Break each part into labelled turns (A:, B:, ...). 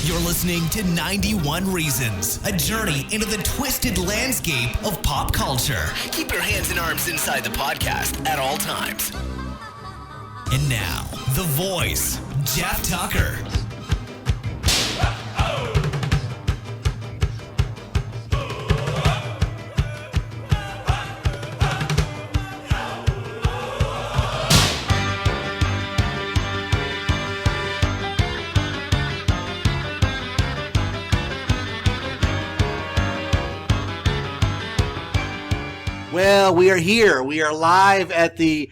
A: You're listening to 91 Reasons, a journey into the twisted landscape of pop culture. Keep your hands and arms inside the podcast at all times. And now, the voice, Jeff Tucker.
B: Well, we are here. We are live at the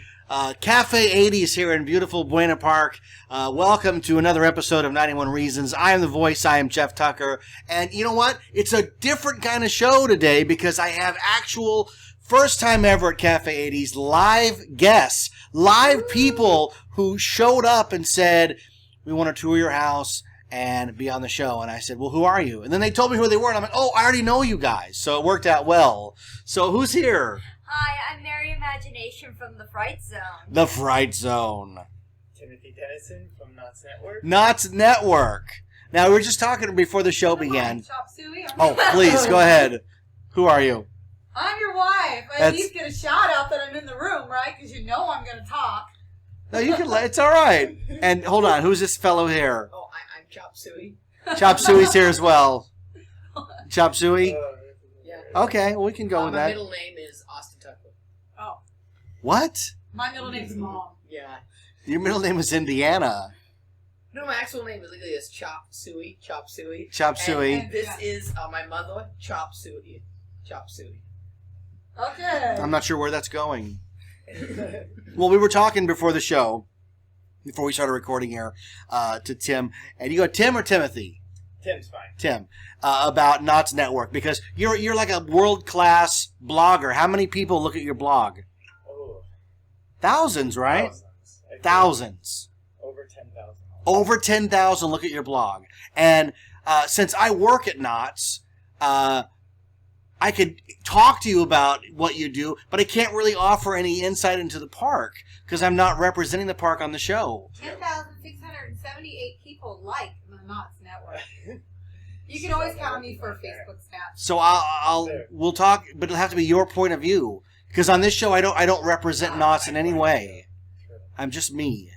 B: Cafe 80s here in beautiful Buena Park. Welcome to another episode of 91 Reasons. I am the voice. I am Jeff Tucker. And you know what? It's a different kind of show today because I have actual first time ever at Cafe 80s live guests, live people who showed up and said, we want to tour your house and be on the show. And I said, well, who are you? And then they told me who they were. And I'm like, oh, I already know you guys. So it worked out well. So who's here?
C: Hi, I'm Mary Imagination from the Fright Zone.
B: The Fright Zone.
D: Timothy Dennison from Knott's Network.
B: Knott's Network. Now, we were just talking before the show began.
E: Chop Suey.
B: Oh, please, go ahead. Who are you?
E: I'm your wife. At least get a shout out that I'm in the room, right? Because you know I'm going to talk.
B: No, you can. It's all right. And hold on, who's this fellow here?
F: Oh, I'm Chop Suey.
B: Chop Suey's here as well. Chop Suey?
F: Yeah.
B: Okay, well, we can go with
F: My
B: that.
F: middle name is Austin Tucker.
E: Oh,
B: What?
E: my middle name's Mom.
F: Yeah.
B: Your middle name is Indiana.
F: No, my actual name is legally is Chop Suey. Chop Suey.
B: Chop Suey.
F: And this is my mother, Chop Suey. Chop Suey.
E: Okay.
B: I'm not sure where that's going. Well, we were talking before the show, before we started recording here, to Tim. And you go, Tim or Timothy?
D: Tim's fine.
B: Tim, about Knott's Network, because you're like a world-class blogger. How many people look at your blog?
D: Oh,
B: Thousands, right?
D: thousands. I think
B: Thousands.
D: Over 10,000.
B: Over 10,000 look at your blog. And since I work at Knott's, I could talk to you about what you do, but I can't really offer any insight into the park because I'm not representing the park on the show.
E: 10,678 people like the Knott's Network. You can always count on me for a Facebook snap.
B: So we'll talk, but it'll have to be your point of view because on this show I don't represent Knott's in any way. I'm just me.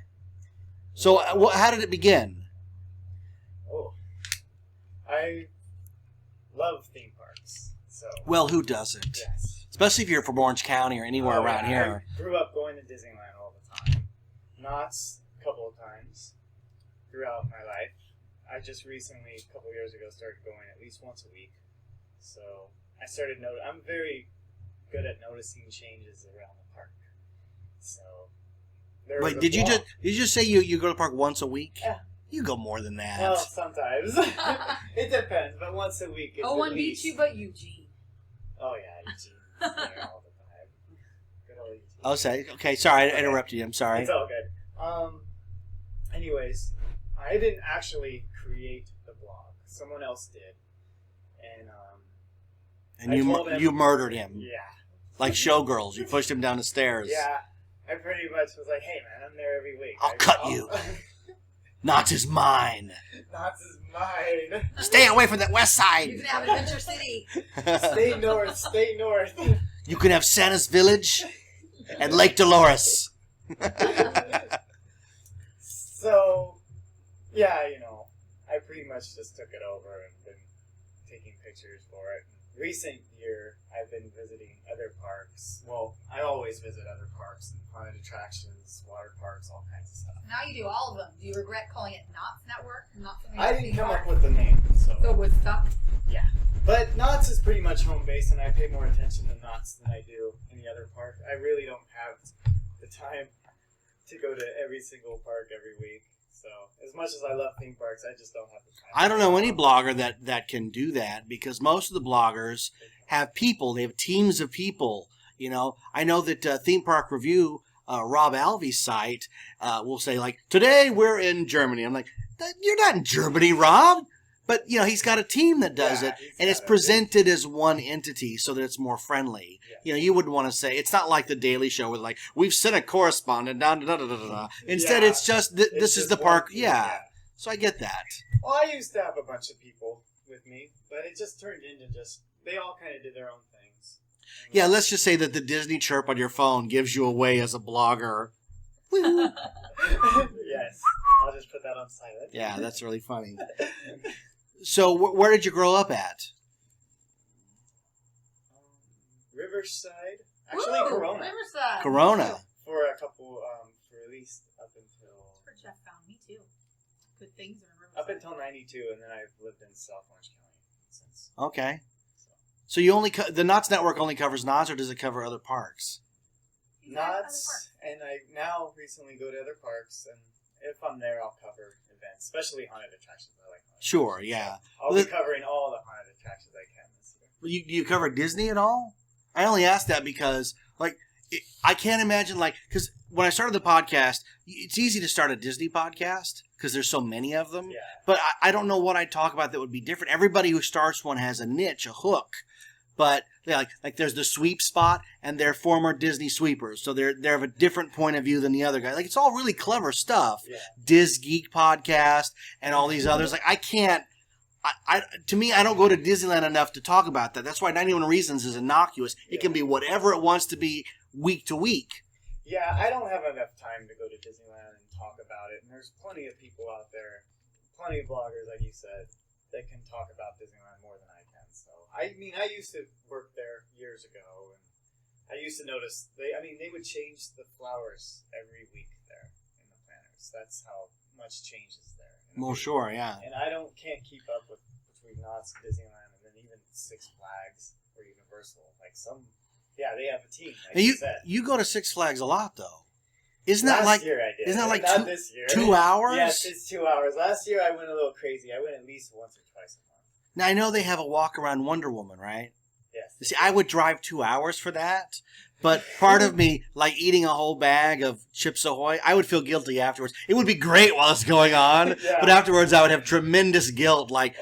B: So how did it begin?
D: Oh, I love theme parks. So
B: Well, who doesn't?
D: yes.
B: Especially if you're from Orange County or anywhere around
D: yeah,
B: here.
D: I grew up going to Disneyland all the time. Knott's a couple of times throughout my life. I just recently, a couple of years ago, started going at least once a week. So I started I'm very good at noticing changes around the park. So there was
B: Wait,
D: a
B: did you
D: block-
B: just say you go to the park once a week?
D: Yeah.
B: You go more than that.
D: Well, sometimes. It depends, but once a week. It's
E: No
D: at
E: one
D: least.
E: beats you but Eugene.
D: Oh, yeah, Eugene's there all the time. Good old Eugene.
B: I'll say, okay, sorry, I interrupted you. I'm sorry.
D: It's all good. Anyways, I didn't actually create the blog. Someone else did. And,
B: And
D: I told him-
B: you murdered him.
D: yeah.
B: Like Showgirls. You pushed him down the stairs.
D: Yeah. I pretty much was like, hey, man, I'm there every week.
B: I'll cut you. Knott's is mine.
D: Knott's is mine.
B: Stay away from that west
E: You
B: side.
E: can have Adventure City.
D: Stay north, stay north.
B: You can have Santa's Village and Lake Dolores.
D: So, yeah, I pretty much just took it over and been taking pictures for it. Recent year, I've been visiting other parks. Well, I always visit other parks and haunted attractions, water parks, all kinds of stuff.
E: Now you do all of them. Do you regret calling it Knott's Network? Not something
D: I
E: else
D: didn't
E: theme
D: come
E: park?
D: up with the name,
E: So with stuff.
D: yeah. But Knott's is pretty much home base, and I pay more attention to Knott's than I do any other park. I really don't have the time to go to every single park every week. So, as much as I love theme parks, I just don't have the time.
B: I don't know any blogger that can do that because most of the bloggers have people. They have teams of people. I know that Theme Park Review, Rob Alvey's site, will say, like, today we're in Germany. I'm like, you're not in Germany, Rob. But, he's got a team that does it, and it's presented as one entity so that it's more friendly.
D: Yeah.
B: You wouldn't want to say, it's not like the Daily Show where, like, we've sent a correspondent, da da da da da da. Instead,
D: Yeah.
B: it's just, this
D: It's
B: is
D: just
B: the park.
D: one team,
B: Yeah. So I get that.
D: Well, I used to have a bunch of people with me, but it just turned into they all kind of did their own things.
B: Yeah, let's just say that the Disney chirp on your phone gives you away as a blogger.
D: Yes. I'll just put that on silent.
B: Yeah, that's really funny. So where did you grow up at?
D: Riverside. Actually,
E: Woo!
D: Corona.
E: Riverside.
B: Corona.
D: For a couple, for at least up until...
E: That's where Jeff found me, too. Good things are in Riverside.
D: Up until 92, and then I've lived in South Orange County since.
B: Okay. So you only the Knott's network only covers Knott's, or does it cover other parks?
D: Knott's, and I now recently go to other parks, and if I'm there, I'll cover events, especially haunted attractions. I like haunted
B: Sure,
D: attractions.
B: yeah.
D: So I'll be covering all the haunted attractions I can this year.
B: Do you cover Disney at all? I only ask that because, I can't imagine, because when I started the podcast, it's easy to start a Disney podcast because there's so many of them.
D: Yeah.
B: But I don't know what I'd talk about that would be different. Everybody who starts one has a niche, a hook. But there's the sweep spot, and they're former Disney sweepers, so they have a different point of view than the other guy. It's all really clever stuff.
D: Yeah.
B: Diz Geek podcast and all these others. I can't. To me, I don't go to Disneyland enough to talk about that. That's why 91 Reasons is innocuous. It can be whatever it wants to be week to week.
D: Yeah, I don't have enough time to go to Disneyland and talk about it, and there's plenty of people out there, plenty of bloggers, like you said, that can talk about Disneyland more than I can. So, I used to work there years ago, and I used to notice they would change the flowers every week there in the planners. That's how much changes there.
B: Well, sure, yeah.
D: And I can't keep up with between Knott's, Disneyland, and then even Six Flags or Universal. They have a team. Like you said.
B: You go to Six Flags a lot, though. Isn't
D: Last
B: that
D: year I did.
B: Isn't that
D: Not this year.
B: 2 hours?
D: Yes, it's 2 hours. Last year I went a little crazy. I went at least once or twice a month.
B: Now, I know they have a walk around Wonder Woman, right?
D: Yes.
B: See, I would drive 2 hours for that, but part of me, eating a whole bag of Chips Ahoy, I would feel guilty afterwards. It would be great while it's going on, but afterwards I would have tremendous guilt, I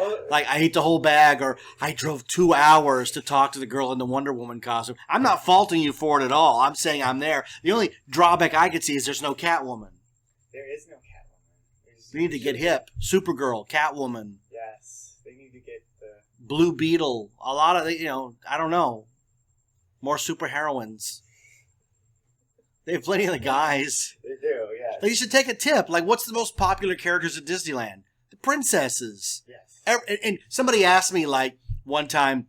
B: ate the whole bag, or I drove 2 hours to talk to the girl in the Wonder Woman costume. I'm not faulting you for it at all. I'm saying I'm there. The only drawback I could see is there's no Catwoman.
D: There is no Catwoman.
B: We need to get hip. Supergirl, Catwoman.
D: Yes, they need to get the...
B: Blue Beetle. A lot of, I don't know. More superheroines. They have plenty of the guys.
D: They do, yes.
B: You should take a tip. What's the most popular characters at Disneyland? The princesses.
D: Yes.
B: And somebody asked me, one time,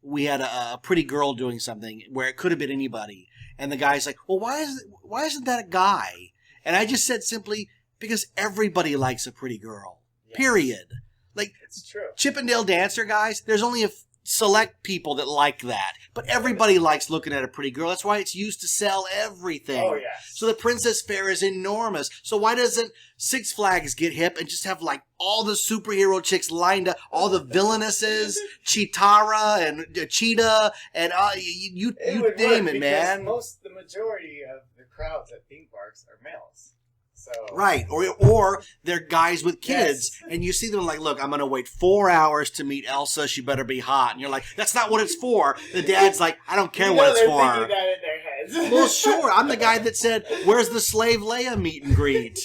B: we had a pretty girl doing something where it could have been anybody. And the guy's like, well, why isn't that a guy? And I just said simply, because everybody likes a pretty girl. Yes. Period.
D: It's true.
B: Chippendale Dancer guys, there's only a select people that like that. But everybody likes looking at a pretty girl. That's why it's used to sell everything.
D: Oh, yes.
B: So the Princess Fair is enormous. So why doesn't Six Flags get hip and just have all the superhero chicks lined up, all the villainesses, Chitara and Cheetah, and you name it, man.
D: The majority of the crowds at theme parks are males. So.
B: Right, or they're guys with kids, yes. And you see them look, I'm going to wait 4 hours to meet Elsa, she better be hot. And you're like, that's not what it's for. The dad's like, I don't care what it's for.
D: Thinking that in their heads.
B: Well, sure, I'm the guy that said, where's the Slave Leia meet and greet?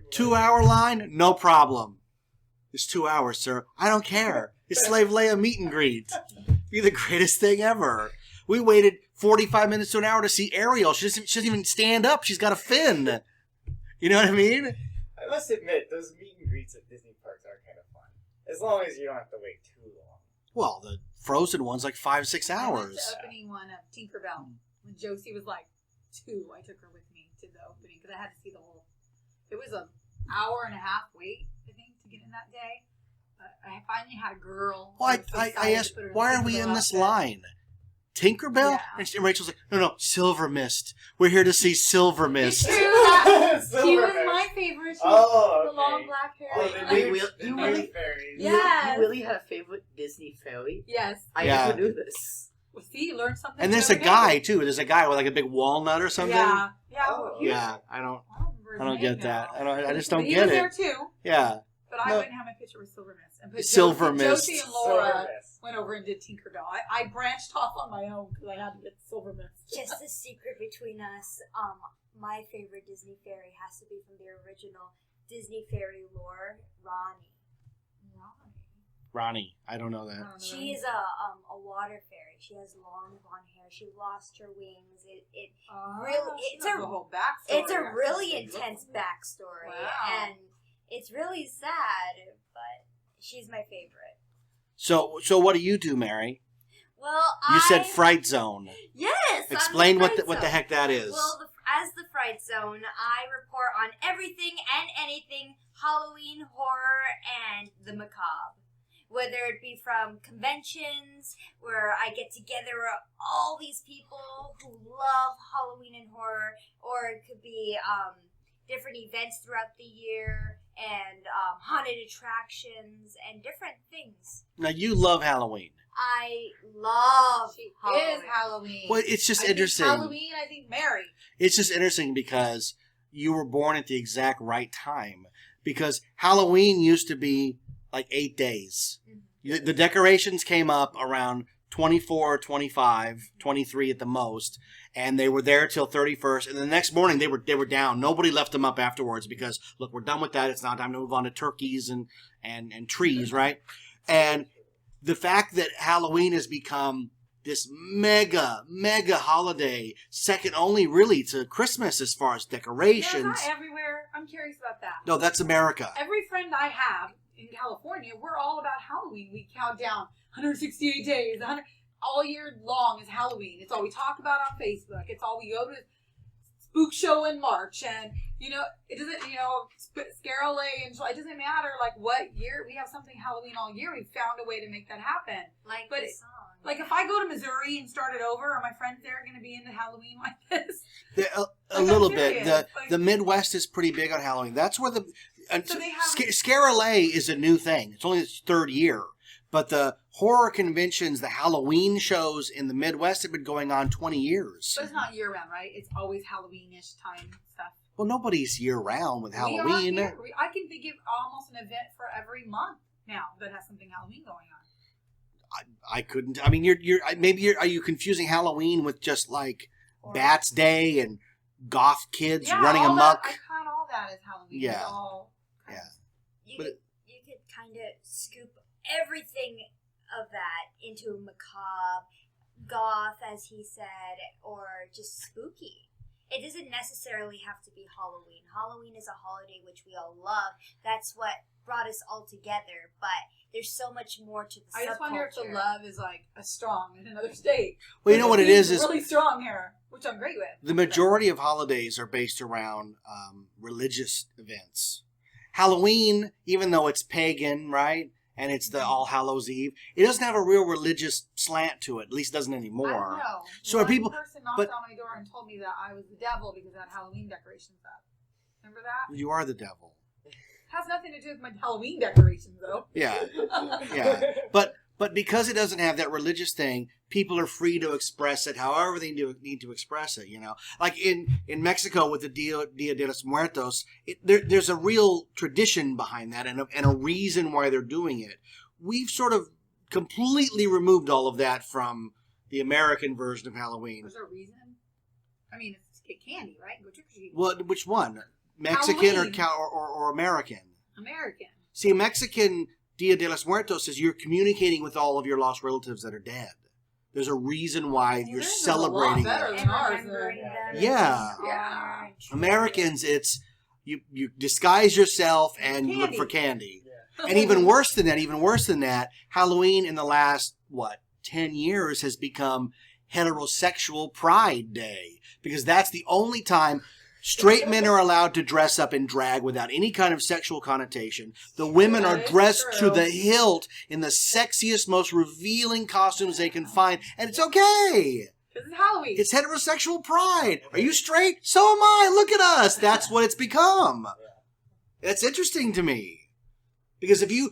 B: 2 hour line? No problem. It's 2 hours, sir. I don't care. It's Slave Leia meet and greet. Be the greatest thing ever. We waited 45 minutes to an hour to see Ariel. She doesn't even stand up. She's got a fin. You know what I mean?
D: I must admit, those meet and greets at Disney parks are kind of fun. As long as you don't have to wait too long.
B: Well, the Frozen one's 5-6 hours.
E: I went to the opening one of Tinkerbell. When Josie was 2, I took her with me to the opening because I had to see the whole... It was an hour and a half wait, I think, to get in that day. But I finally had a girl.
B: Well, I asked, why are we in this line? Tinkerbell?
E: Yeah.
B: And Rachel's like, no, Silver Mist. We're here to see Silver Mist.
E: She was my favorite. She the long black hair.
F: You really had a favorite Disney fairy?
E: Yes.
F: I never knew this.
E: Well, see, you learned something.
B: And there's a guy, too. There's a guy with a big walnut or something.
E: Yeah.
B: Yeah, I don't get that. I just don't
E: he
B: get
E: was
B: it.
E: there, too.
B: Yeah.
E: But I wouldn't have my picture with Silver Mist. And
B: Silver Mist.
E: Josie and Laura went over and did Tinkerbell. I branched off on my own because I had to get Silver Mist.
C: Just a secret between us. My favorite Disney fairy has to be from the original Disney fairy lore, Ronnie.
B: Ronnie, I don't know that.
C: She is a water fairy. She has long blonde hair. She lost her wings. It's a whole backstory. It's a really intense backstory, and it's really sad. But she's my favorite.
B: So what do you do, Mary?
C: Well,
B: you said Fright Zone.
C: Yes.
B: Explain what the heck that is.
C: Well, as the Fright Zone, I report on everything and anything Halloween, horror, and the macabre. Whether it be from conventions where I get together all these people who love Halloween and horror, or it could be different events throughout the year and haunted attractions and different things.
B: Now, you love Halloween.
C: I love Halloween.
E: Is Halloween.
B: Well, it's just interesting.
E: Halloween, I think Mary.
B: It's just interesting because you were born at the exact right time. Because Halloween used to be like 8 days. Mm-hmm. The decorations came up around 24, 25, 23 at the most, and they were there till 31st. And the next morning they were down. Nobody left them up afterwards because, look, we're done with that. It's now time to move on to turkeys and trees, right? And the fact that Halloween has become this mega holiday, second only really to Christmas as far as decorations.
E: Yeah, it's not everywhere. I'm curious about that.
B: No, that's America.
E: Every friend I have in California, we're all about Halloween. We count down 168 days, all year long is Halloween. It's all we talk about on Facebook. It's all we go to spook show in March, and it doesn't, Scare LA, and it doesn't matter like what year. We have something Halloween all year. We've found a way to make that happen.
C: But the song.
E: Like if I go to Missouri and start it over, are my friends there going to be into Halloween like this?
B: A little bit. The Midwest is pretty big on Halloween. That's where Scare LA is a new thing. It's only its third year. But the horror conventions, the Halloween shows in the Midwest have been going on 20 years.
E: But it's not year-round, right? It's always Halloween-ish time stuff.
B: Well, nobody's year-round with Halloween.
E: I can think of almost an event for every month now that has something Halloween going on.
B: I couldn't. I mean, are you confusing Halloween with just like Bats Day and goth kids running amok?
E: I count all that as Halloween.
B: Yeah.
C: You could kind of scoop everything of that into macabre, goth, as he said, or just spooky. It doesn't necessarily have to be Halloween. Halloween is a holiday which we all love. That's what brought us all together, but there's so much more to the subculture.
E: I just wonder if the love is like as strong in another state.
B: Well, you know what it is
E: really strong here, which I'm great with.
B: The majority of holidays are based around religious events. Halloween, even though it's pagan, right? And it's the All Hallows Eve. It doesn't have a real religious slant to it. At least it doesn't anymore.
E: I don't know.
B: So
E: One
B: people
E: person knocked on my door and told me that I was the devil because I had Halloween decorations up. Remember that?
B: You are the devil.
E: Has nothing to do with my Halloween decorations, though.
B: Yeah. But because it doesn't have that religious thing, people are free to express it however they need to express it, Like in Mexico with the Dia de los Muertos, there's a real tradition behind that and a reason why they're doing it. We've sort of completely removed all of that from the American version of Halloween.
E: Was there a reason? I mean, it's candy, right? Go trick-or-treating.
B: Well, which one? Mexican or American?
E: American.
B: See, a Mexican Dia de los Muertos is you're communicating with all of your lost relatives that are dead. There's a reason why you're celebrating
E: them.
C: And remembering them.
B: Yeah. Americans, it's you disguise yourself and you look for candy. Yeah. And even worse than that, Halloween in the last, 10 years has become heterosexual Pride Day. Because that's the only time straight men are allowed to dress up in drag without any kind of sexual connotation. The women are dressed to the hilt in the sexiest, most revealing costumes they can find. And it's okay.
E: Because it's Halloween.
B: It's heterosexual pride. Are you straight? So am I. Look at us. That's what it's become. That's interesting to me. Because if you...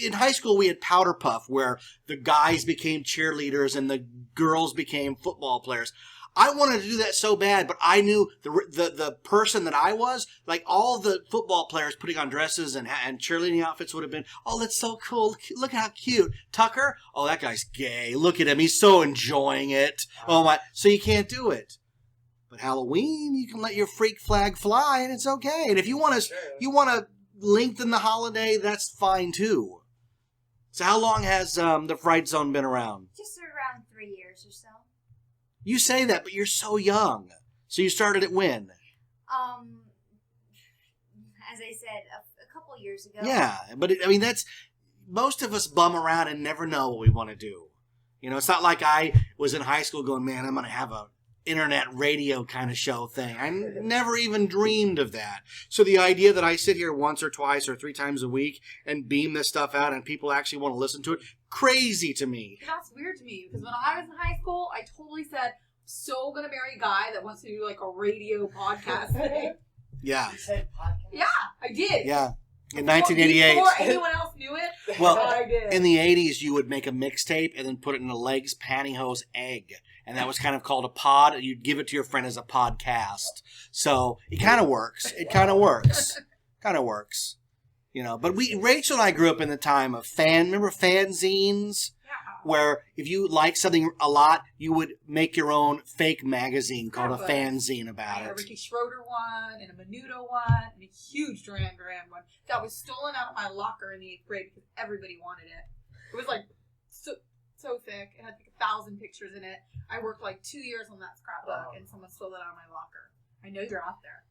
B: in high school, we had Powder Puff, where the guys became cheerleaders and the girls became football players. I wanted to do that so bad, but I knew the person that I was, like all the football players putting on dresses and cheerleading outfits would have been, oh, that's so cool. Look how cute. Tucker, oh, that guy's gay. Look at him. He's so enjoying it. Oh, my. So you can't do it. But Halloween, you can let your freak flag fly, and it's okay. And if you want to lengthen the holiday, that's fine too. So how long has the Fright Zone been around?
C: Just around 3 years or so.
B: You say that, but you're so young. So you started it when?
C: As I said, a couple years ago.
B: Yeah, but that's most of us bum around and never know what we want to do. You know, it's not like I was in high school going, man, I'm going to have a internet radio kind of show thing. I never even dreamed of that. So the idea that I sit here once or twice or 3 times a week and beam this stuff out and people actually want to listen to it, crazy to me.
E: That's weird to me because when I was in high school, I totally said, so gonna marry a guy that wants to do like a radio podcast thing.
B: Yeah.
D: You said podcast?
E: Yeah, I did.
B: Yeah. In 1988.
E: Before anyone else knew it,
B: Well,
E: I did.
B: in the 80s, you would make a mixtape and then put it in a legs, pantyhose, egg. And that was kind of called a pod. And you'd give it to your friend as a podcast. So it kind of works. It kind of works. Kind of works. You know, but Rachel and I grew up in the time of remember fanzines? Where if you like something a lot, you would make your own fake magazine called a fanzine about
E: I had a
B: it.
E: Ricky Schroeder one and a Menudo one and a huge Duran Duran one that was stolen out of my locker in the 8th grade because everybody wanted it. It was like so thick. It had like 1,000 pictures in it. I worked like 2 years on that scrapbook and someone stole it out of my locker. I know you're out there.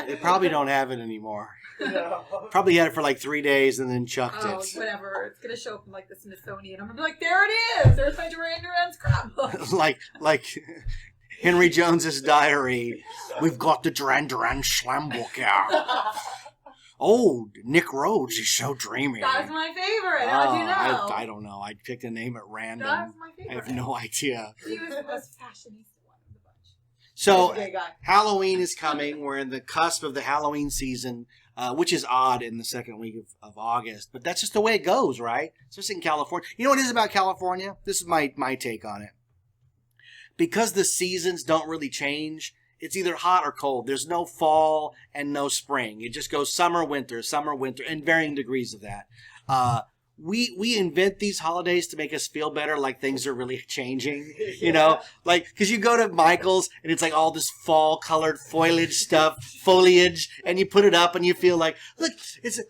B: They probably don't have it anymore.
D: No.
B: Probably had it for like 3 days and then chucked
E: Oh,
B: it.
E: whatever. It's going to show up in like the Smithsonian. I'm going to be like, there it is. There's my Duran Duran scrapbook.
B: like Henry Jones's diary. We've got the Duran Duran slam book out. Oh, Nick Rhodes is so dreamy.
E: That was my favorite. How'd you know?
B: I don't know. I picked a name at random.
E: That was my favorite.
B: I have no idea.
E: He was the most fashionista one of the bunch.
B: So
E: He was a gay guy.
B: Halloween is coming. We're in the cusp of the Halloween season, which is odd in the second week of August. But that's just the way it goes, right? Especially in California. You know what it is about California? This is my take on it. Because the seasons don't really change, it's either hot or cold. There's no fall and no spring. It just goes summer, winter, and varying degrees of that. We invent these holidays to make us feel better, like things are really changing, you know? Like, because you go to Michael's and it's like all this fall-colored foliage, and you put it up and you feel like, look,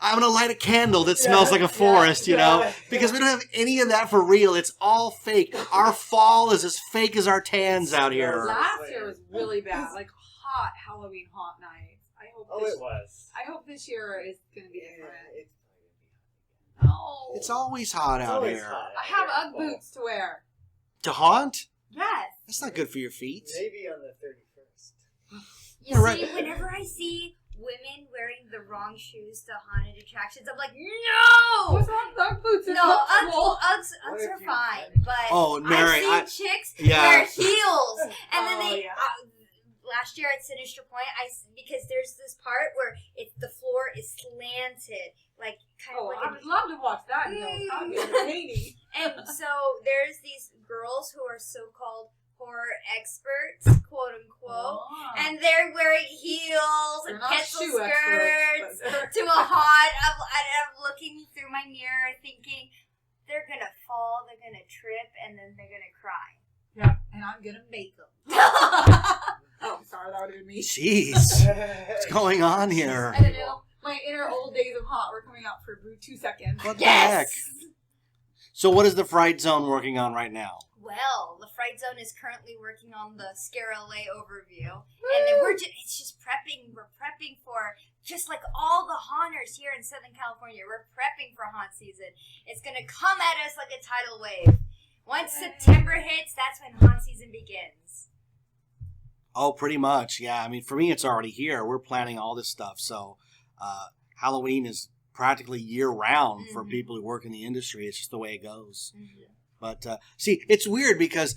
B: I'm going to light a candle that smells like a forest, you know? Because we don't have any of that for real. It's all fake. Our fall is as fake as our tans out here.
E: Last year was really bad. Like hot Halloween hot nights.
D: It was.
E: I hope this year is going to be different.
D: It's
E: No.
B: It's always hot out
D: always
B: here.
D: hot.
E: I have Ugg boots to wear.
B: To haunt?
C: Yes.
B: That's not good for your feet.
D: Maybe on the 31st.
C: You
B: Yeah, right.
C: see, whenever I see women wearing the wrong shoes to haunted attractions, I'm like, no!
E: What's wrong with Ugg boots? It's
C: No,
E: comfortable.
C: Uggs
D: What
C: are
D: if you-
C: fine, but
B: Oh, Mary,
C: I've seen chicks
B: yeah.
C: wear heels, and then
E: Oh,
C: they.
E: yeah.
C: Last year at Sinister Point, because there's this part where the floor is slanted, like kind
E: Oh,
C: of
E: I
C: like
E: would love to watch that. You know, that would be entertaining.
C: and so there's these girls who are so-called horror experts, quote unquote,
E: Oh.
C: and they're wearing heels
E: They're
C: and
E: not
C: pencil
E: shoe
C: skirts
E: experts,
C: to a haunt. I'm looking through my mirror thinking, they're going to fall, they're going to trip, and then they're going to cry.
E: Yeah, and I'm gonna make them. Oh, sorry, that would have been me.
B: Jeez. What's going on here?
E: I don't know. My inner old days of hot were coming out for 2 seconds.
B: What the heck?
C: Yes!
B: So what is the Fright Zone working on right now?
C: Well, the Fright Zone is currently working on the Scare LA overview, and then it's just prepping. We're prepping for, just like all the haunters here in Southern California, we're prepping for haunt season. It's gonna come at us like a tidal wave. Once September hits, that's when haunt season begins.
B: Oh, pretty much. Yeah. I mean, for me, it's already here. We're planning all this stuff. So Halloween is practically year-round for people who work in the industry. It's just the way it goes.
C: Mm-hmm.
B: But see, it's weird because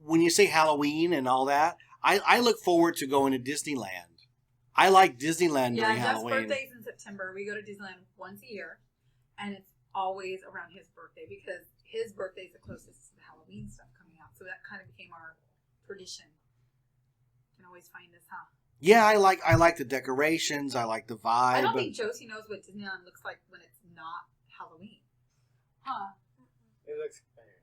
B: when you say Halloween and all that, I look forward to going to Disneyland. I like Disneyland during
E: Jeff's
B: Halloween.
E: birthday's in September. We go to Disneyland once a year, and it's always around his birthday because his birthday is the closest to the Halloween stuff coming out. So that kind of became our tradition. You can always find us, huh?
B: Yeah, I like the decorations. I like the vibe.
E: I don't think Josie knows what Disneyland looks like when it's not Halloween. Huh?
D: It looks better.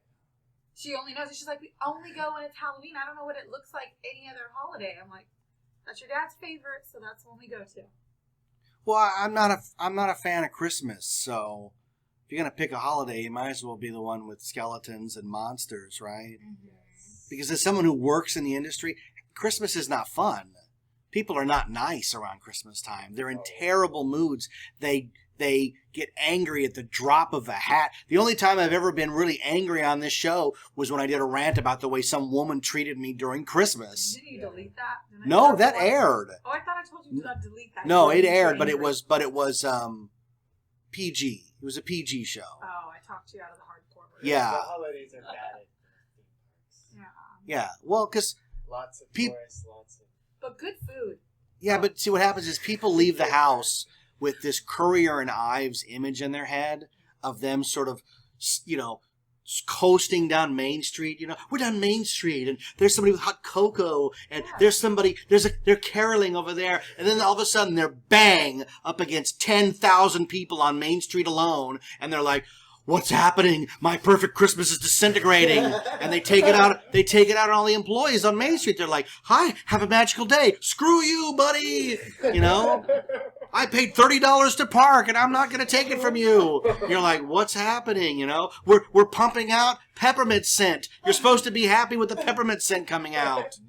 E: She only knows. She's like, we only go when it's Halloween. I don't know what it looks like any other holiday. I'm like, that's your dad's favorite, so that's when we go to.
B: Well, I'm not a fan of Christmas, so if you're gonna pick a holiday, you might as well be the one with skeletons and monsters, right?
C: Mm-hmm.
B: Because as someone who works in the industry, Christmas is not fun. People are not nice around Christmas time. They're in terrible moods. They get angry at the drop of a hat. The only time I've ever been really angry on this show was when I did a rant about the way some woman treated me during Christmas.
E: Didn't you delete that?
B: No, that aired.
E: Oh, I thought I told you to not delete that.
B: No, it aired, but it was PG. It was a PG show.
E: Oh, I talked you out of the hardcore version.
B: Yeah.
D: The holidays are bad at theme parks.
E: Yeah.
B: Yeah, well, because
D: Lots of
B: Peop-
D: tourists, lots of...
E: But good food.
B: yeah, but see what happens is people leave the house with this Currier and Ives image in their head of them sort of, coasting down Main Street. We're down Main Street, and there's somebody with hot cocoa, and they're caroling over there, and then all of a sudden they're bang up against 10,000 people on Main Street alone, and they're like, what's happening? My perfect Christmas is disintegrating. And they take it out on all the employees on Main Street. They're like, hi, have a magical day. Screw you, buddy. I paid $30 to park and I'm not going to take it from you. You're like, what's happening? We're pumping out peppermint scent. You're supposed to be happy with the peppermint scent coming out.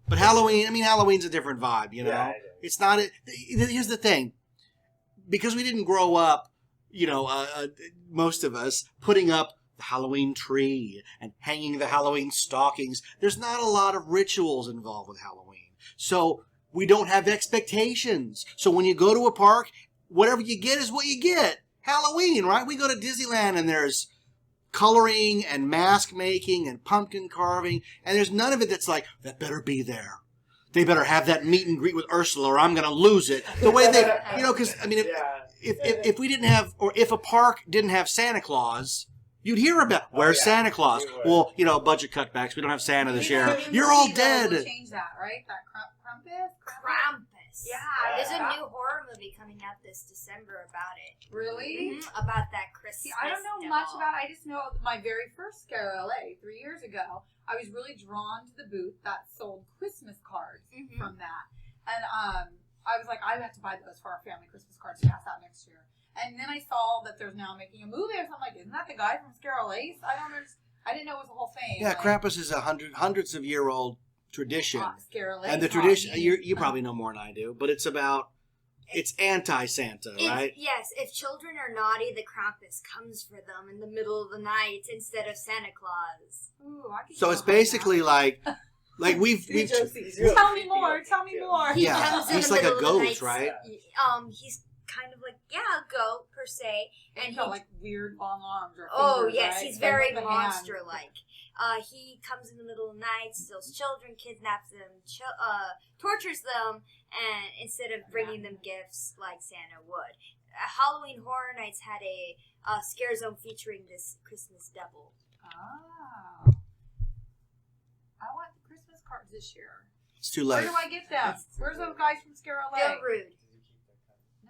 B: But Halloween's a different vibe,
D: Yeah,
B: It's not, here's the thing. Because we didn't grow up, most of us putting up the Halloween tree and hanging the Halloween stockings. There's not a lot of rituals involved with Halloween. So we don't have expectations. So when you go to a park, whatever you get is what you get. Halloween, right? We go to Disneyland and there's coloring and mask making and pumpkin carving, and there's none of it that's like, that better be there. They better have that meet and greet with Ursula or I'm going to lose it. The way they, because, if we didn't have, or if a park didn't have Santa Claus, you'd hear about, where's Santa Claus? Well, budget cutbacks. We don't have Santa this year. You're all dead.
E: We'll change that, right? That Krampus?
C: Krampus.
E: Yeah.
C: There's a new horror movie coming out this December about it.
E: Really?
C: About that Christmas.
E: See, I don't know much about it. I just know my very first Scare LA 3 years ago, I was really drawn to the booth that sold Christmas cards from that. And I was like, I have to buy those for our family Christmas cards to pass out next year. And then I saw that there's now making a movie or something. I'm like, isn't that the guy from Scare LA? I didn't know it was a whole thing.
B: Yeah, Krampus is a hundreds of year old tradition.
E: Scare LA.
B: And the tradition, you probably know more than I do, but it's anti-Santa, right?
C: Yes, if children are naughty, the Krampus comes for them in the middle of the night instead of Santa Claus.
E: Ooh,
B: so it's basically like we've
E: Tell me more.
C: He
B: yeah,
C: comes in
B: he's
C: the
B: like a
C: middle of the
B: goat,
C: night.
B: right?
C: He's kind of like a goat per se, and
E: he's got like weird long arms or fingers,
C: yes,
E: right?
C: he's very
E: Like
C: monster-like. He comes in the middle of the night, steals children, kidnaps them, tortures them, and instead of bringing them gifts like Santa would. Halloween Horror Nights had a scare zone featuring this Christmas devil.
E: Oh. I want the Christmas cards this year.
B: It's too late.
E: Where do I get them? Where's those guys from Scare LA?
C: They're rude.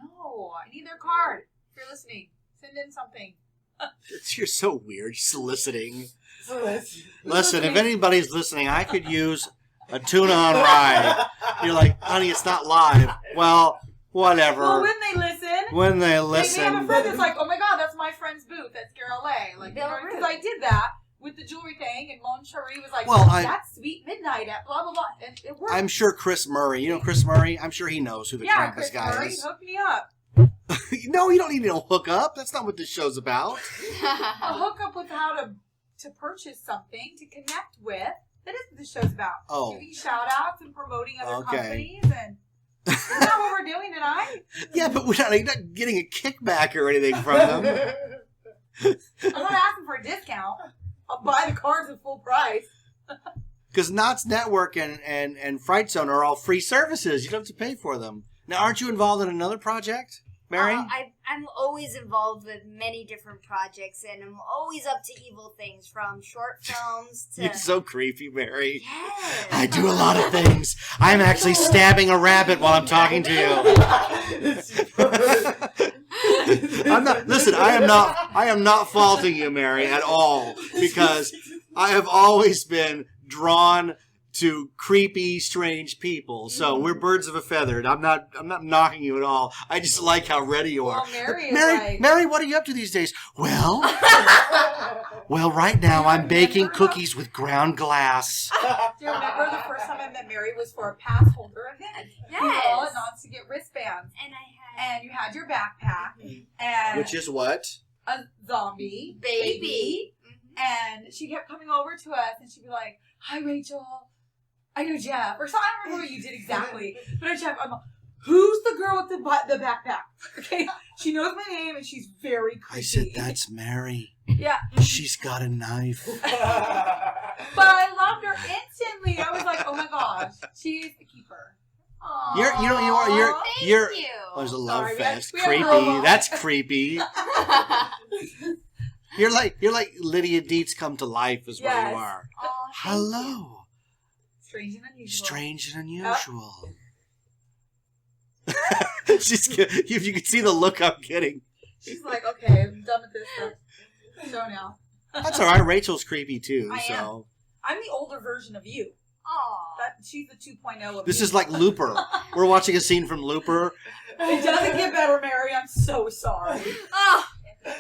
E: No, I need their card. If you're listening, send in something.
B: You're so weird, soliciting. Listen, if anybody's listening, I could use a tuna on rye. You're like, honey, it's not live. Well, whatever.
E: Well, when they listen.
B: They
E: have a friend that's like, oh my god, that's my friend's booth at Scare LA. Like, because I did that with the jewelry thing, and Mon Cherie was like, that's Sweet Midnight at blah, blah, blah. And it worked.
B: I'm sure Chris Murray, Chris Murray? I'm sure he knows who the Krampus
E: Chris
B: guy
E: Murray,
B: is.
E: hook me up.
B: No, you don't need to hook up. That's not what this show's about.
E: A hook up with how to purchase something, to connect with. That is what this show's about.
B: Oh.
E: Giving shout outs and promoting other companies. And isn't that what we're doing tonight?
B: Yeah, but we're not getting a kickback or anything from them.
E: I'm not asking for a discount. I'll buy the cards at full price.
B: Because Knott's Network and Fright Zone are all free services. You don't have to pay for them. Now, aren't you involved in another project, Mary?
C: I'm always involved with many different projects, and I'm always up to evil things, from short films to...
B: You're so creepy, Mary.
C: Yes.
B: I do a lot of things. I'm actually stabbing a rabbit while I'm talking to you. I am not faulting you, Mary, at all, because I have always been drawn to creepy, strange people. So we're birds of a feather. I'm not knocking you at all. I just like how ready you are.
E: Well, Mary is like...
B: Mary, what are you up to these days? Well, right now I'm baking cookies with ground glass.
E: Do you remember the first time I met Mary was for a pass holder event?
C: Yes.
E: We were all at Knott's to get wristbands. And you had your backpack. And
B: Which is what?
E: a zombie
C: Baby.
E: and she kept coming over to us and she'd be like, "Hi Rachel, I know Jeff," or so. I don't remember what you did exactly, but Jeff, I'm like, "Who's the girl with the backpack?" Okay, she knows my name and she's very creepy.
B: I said, "That's Mary.
E: Yeah,
B: She's got a knife."
E: but I loved her instantly. I was like, "Oh my gosh, she's the keeper." Aww.
B: You're
C: Thank you.
B: Oh, there's a love
E: Sorry,
B: fest.
E: we have
B: Creepy.
E: robots.
B: That's creepy. You're like Lydia Dietz come to life is what
E: Yes.
B: you are.
C: Oh,
B: Hello.
E: Strange and unusual.
B: Strange and unusual. If you could see the look I'm getting.
E: She's like, "Okay, I'm done with this stuff. So now."
B: That's all right. Rachel's creepy too.
E: I
B: So
E: I'm the older version of you.
C: Aw.
E: She's the 2.0 of
B: this
E: me.
B: is like Looper. We're watching a scene from Looper.
E: It doesn't get better, Mary. I'm so sorry.
C: Oh,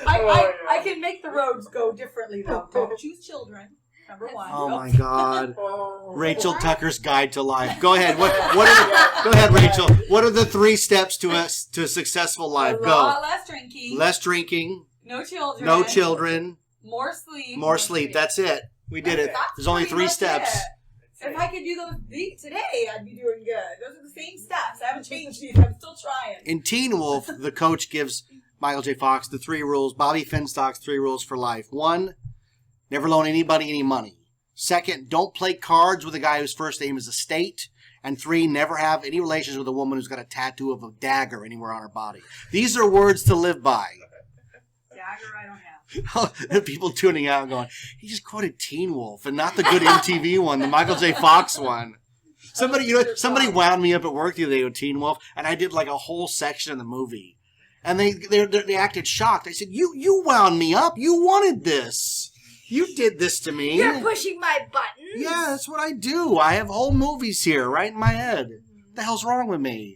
E: I can make the roads go differently, though. Don't choose children. Number one.
B: Oh
E: Nope.
B: my God.
D: Oh.
B: Rachel Tucker's Guide to Life. Go ahead. Go ahead, Rachel. What are the 3 steps to a successful life?
E: A
B: Go.
E: lot less drinking.
B: Less drinking.
E: No children.
B: No children.
E: More sleep.
B: More sleep. That's it. We did it.
E: That's
B: There's only
E: pretty
B: 3
E: much
B: steps.
E: it. If I could do those today, I'd be doing good. Those are the same steps. I haven't changed these. I'm still trying.
B: In Teen Wolf, the coach gives Michael J. Fox the 3 rules. Bobby Finstock's 3 rules for life. 1, never loan anybody any money. 2, don't play cards with a guy whose first name is Estate. And 3, never have any relations with a woman who's got a tattoo of a dagger anywhere on her body. These are words to live by.
E: Dagger, I don't have.
B: People tuning out and going, he just quoted Teen Wolf and not the good MTV one, the Michael J. Fox one. Somebody wound me up at work the other day with Teen Wolf, and I did like a whole section of the movie. And they acted shocked. I said, you wound me up. You wanted this. You did this to me.
C: you're pushing my buttons.
B: Yeah, that's what I do. I have whole movies here right in my head. What the hell's wrong with me?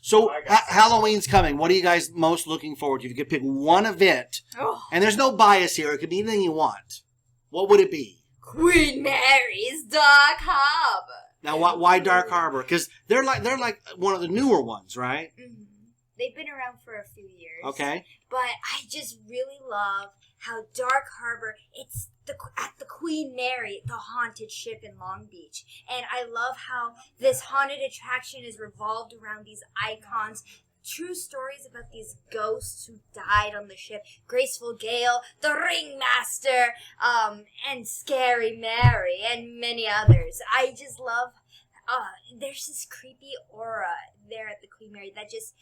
B: So, Halloween's coming. What are you guys most looking forward to? If you could pick one event,
C: Oh.
B: and there's no bias here, it could be anything you want, what would it be?
C: Queen Mary's Dark Harbor.
B: Now, why Dark Harbor? Because they're like one of the newer ones, right?
C: Mm-hmm. They've been around for a few years.
B: Okay.
C: But I just really love how Dark Harbor, it's at the Queen Mary, the haunted ship in Long Beach. And I love how this haunted attraction is revolved around these icons, true stories about these ghosts who died on the ship. Graceful Gale, the Ringmaster, and Scary Mary, and many others. I just love, there's this creepy aura there at the Queen Mary that just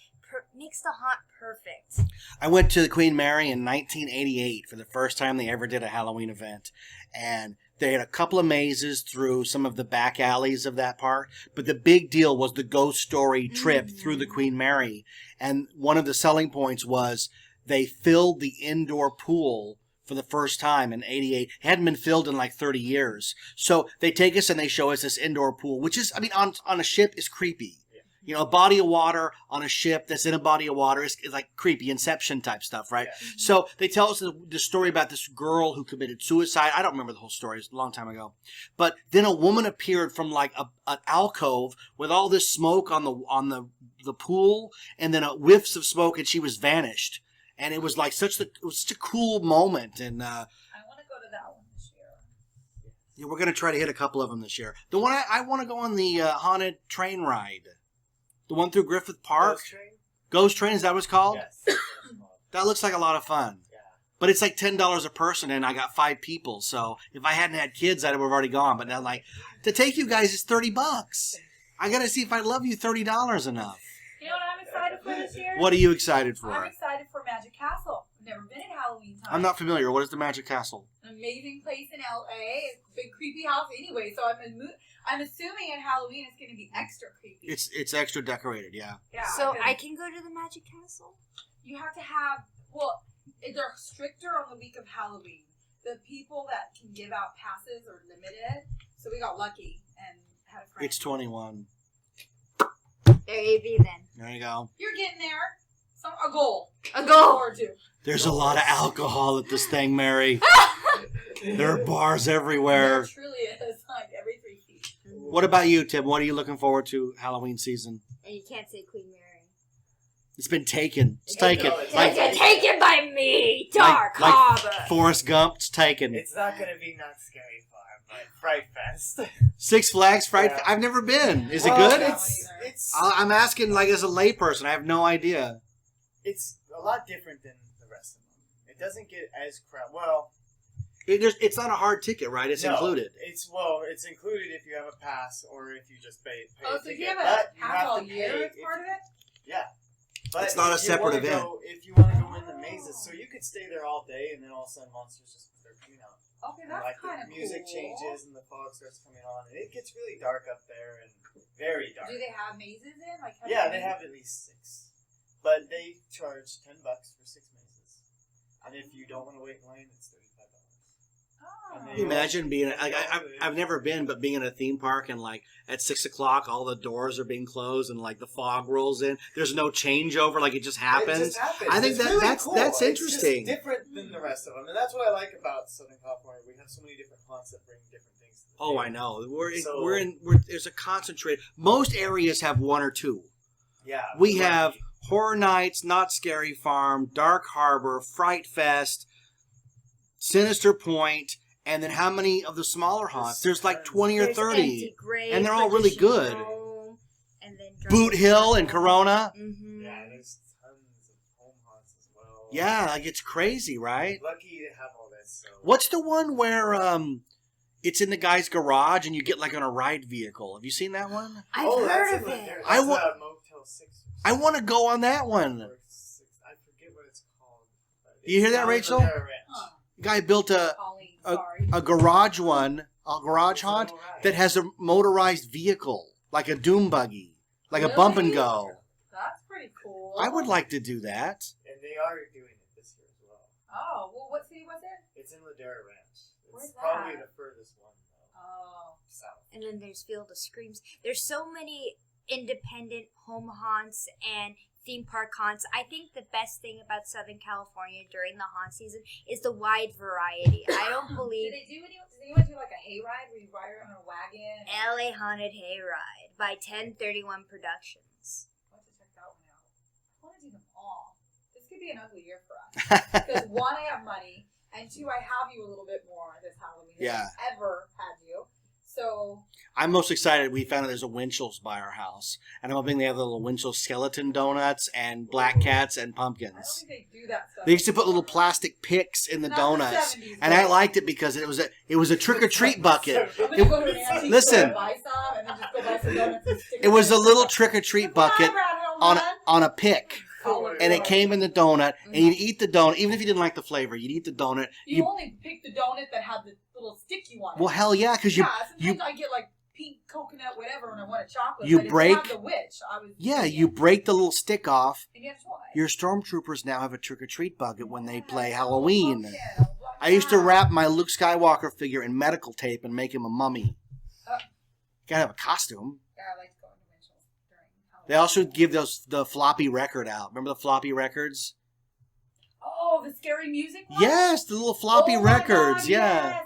C: makes the haunt perfect.
B: I went to the Queen Mary in 1988 for the first time they ever did a Halloween event. And they had a couple of mazes through some of the back alleys of that park. But the big deal was the ghost story trip through the Queen Mary. And one of the selling points was they filled the indoor pool for the first time in 88. It hadn't been filled in like 30 years. So they take us and they show us this indoor pool, which is, on a ship is creepy. You know, a body of water on a ship that's in a body of water is like creepy Inception type stuff, right? Yeah. So they tell us the story about this girl who committed suicide. I don't remember the whole story. It was a long time ago. But then a woman appeared from like an alcove with all this smoke on the pool, and then whiffs of smoke, and she was vanished. And it was like such a cool moment. And
E: I want to go to that one this year.
B: Yeah, we're going to try to hit a couple of them this year. The one I want to go on the haunted train ride. The one through Griffith Park? Ghost Train, is that what it's called?
D: Yes.
B: That looks like a lot of fun.
D: Yeah.
B: But it's like $10 a person, and I got 5 people. So if I hadn't had kids, I'd have already gone. But now, like, to take you guys is $30. I got to see if I love you $30 enough.
E: You know what I'm excited for this year?
B: What are you excited for?
E: I'm excited for Magic Castle. I've never been at Halloween time.
B: I'm not familiar. What is the Magic Castle?
E: An amazing place in LA. It's a big creepy house anyway, so I'm assuming at Halloween it's going to be extra creepy.
B: It's extra decorated, yeah.
E: Yeah.
C: So I can go to the Magic Castle?
E: You have to have, they're stricter on the week of Halloween. the people that can give out passes are limited. So we got lucky and had a friend.
B: It's 21.
C: There you be then.
B: There you go.
E: You're getting there. A goal.
C: A
E: Look
C: goal.
E: forward to.
B: There's a lot of alcohol at this thing, Mary. There are bars everywhere.
E: There truly is, like every 3 feet.
B: What about you, Tim? What are you looking forward to Halloween season?
C: And you can't say Queen Mary.
B: It's been taken. It's taken.
D: No, it's
B: Like,
C: Taken by me, Dark
B: like
C: Harbor.
B: Forrest Gump, it's taken.
D: It's not going to be Not Scary Farm, but Fright Fest.
B: Six Flags Fright.
D: Yeah.
B: I've never been. Is it
D: Well,
B: good?
D: It's
B: I'm asking, like, as a layperson. I have no idea.
D: it's a lot different than the rest of them. It doesn't get as crowded. Well,
B: It's not a hard ticket, right? It's
D: no,
B: included.
D: It's included if you have a pass or if you just pay
E: Oh,
D: a
E: so if
D: ticket.
E: you have
D: But
E: a
D: you
E: pass
D: have
E: all
D: to
E: year
D: pay
E: as part of it?
D: Yeah. But
B: It's not a
D: if you
B: separate
D: wanna
B: event.
D: if you want to go in the mazes, so you could stay there all day and then all of a sudden monsters just start coming out.
E: Okay,
D: And
E: that's
D: like
E: kind of
D: the music
E: cool.
D: changes and the fog starts coming on and it gets really dark up there and very dark.
E: Do they have mazes in? Like,
D: Yeah, they have at least 6. But they charge $10 for 6 mazes. And if you don't want to wait in line, it's $35.
E: Oh.
B: Can you imagine being like I've never been, but being in a theme park and like at 6 o'clock all the doors are being closed and like the fog rolls in. There's no changeover, like it just happens.
D: It just happens.
B: I think
D: It's really
B: that's
D: cool.
B: interesting.
D: It's just different than the rest of them, and that's what I like about Southern California. We have so many different haunts that bring different things. To the
B: Oh,
D: table.
B: I know.
D: So-
B: We're there's a concentrate. Most areas have 1 or 2.
D: Yeah,
B: We
D: we're
B: have
D: lucky.
B: Horror Nights, Not Scary Farm, Dark Harbor, Fright Fest, Sinister Point, and then how many of the smaller haunts? There's like 20 or
C: There's
B: 30.
C: Empty Grave,
B: and they're all really
C: Tradition
B: good.
C: Home, and then
B: Boot Hill and Corona.
C: Mm-hmm.
D: Yeah, there's tons of home haunts as well.
B: Yeah, like it's crazy, right?
D: Lucky to have all this. So.
B: What's the one where it's in the guy's garage and you get like on a ride vehicle? Have you seen that one?
C: I've
D: that's
C: heard
D: in
C: of
D: the-
C: it.
D: That's
B: I wa-
D: Motel 6.
B: I want to go on that one.
D: Or 6. I forget what it's called. but
B: You hear
D: it's
B: that,
D: down
B: Rachel?
D: Ladera Ranch.
E: Huh.
B: Guy built a
E: Colleen, sorry.
B: garage one, a garage
D: It's
B: haunt
D: all right.
B: that has a motorized vehicle, like a doom buggy, like a bump and
E: Really?
B: go.
E: That's pretty cool.
B: I would like to do that.
D: And they are doing it this year as well.
E: Oh, well, what city was it?
D: It's in Ladera Ranch. It's
E: Where's
D: probably
E: that?
D: the furthest one, though.
E: Oh.
D: South.
C: And then there's Field of Screams. There's so many independent home haunts and theme park haunts. I think the best thing about Southern California during the haunt season is the wide variety. I don't believe
E: Did anyone do like a hayride where you ride on a wagon?
C: LA Haunted Hayride by 1031 Productions.
E: I want to check that one out. I want to do them all. This could be an ugly year for us. Because 1, I have money, and 2, I have you a little bit more this Halloween than
B: Yeah.
E: I've ever had you. So,
B: I'm most excited. We found out there's a Winchell's by our house, and I'm hoping they have the little Winchell skeleton donuts and black cats and
E: I don't
B: pumpkins.
E: think they do that stuff.
B: They used to put little plastic picks in the
E: Not
B: donuts,
E: 70s,
B: and I
E: but-
B: liked it because it was a trick or treat bucket.
E: I'm going to go to an antique
B: Listen.
E: store and buy some, and then just go buy some donuts and stick
B: It was a
E: them in.
B: little trick or treat bucket on a pick, and it came in the donut, and you'd eat the donut even if you didn't like the flavor. You'd eat the donut.
E: You only picked the donut that had the little sticky one.
B: Well, hell yeah, because
E: Sometimes
B: you
E: I get like pink coconut, whatever, and I want a chocolate.
B: You
E: but if
B: break-
E: they have the witch.
B: you break the little stick off.
E: And guess what?
B: Your stormtroopers now have a trick or treat bucket when they play Halloween.
E: Okay,
B: I used to wrap my Luke Skywalker figure in medical tape and make him a mummy. Gotta have a costume.
E: Yeah, I like to go into Winchell's during Halloween.
B: They also give the floppy record out. Remember the floppy records?
E: Oh, the scary music one?
B: Yes, the little floppy
E: Oh my
B: records.
E: God,
B: yeah.
E: Yes.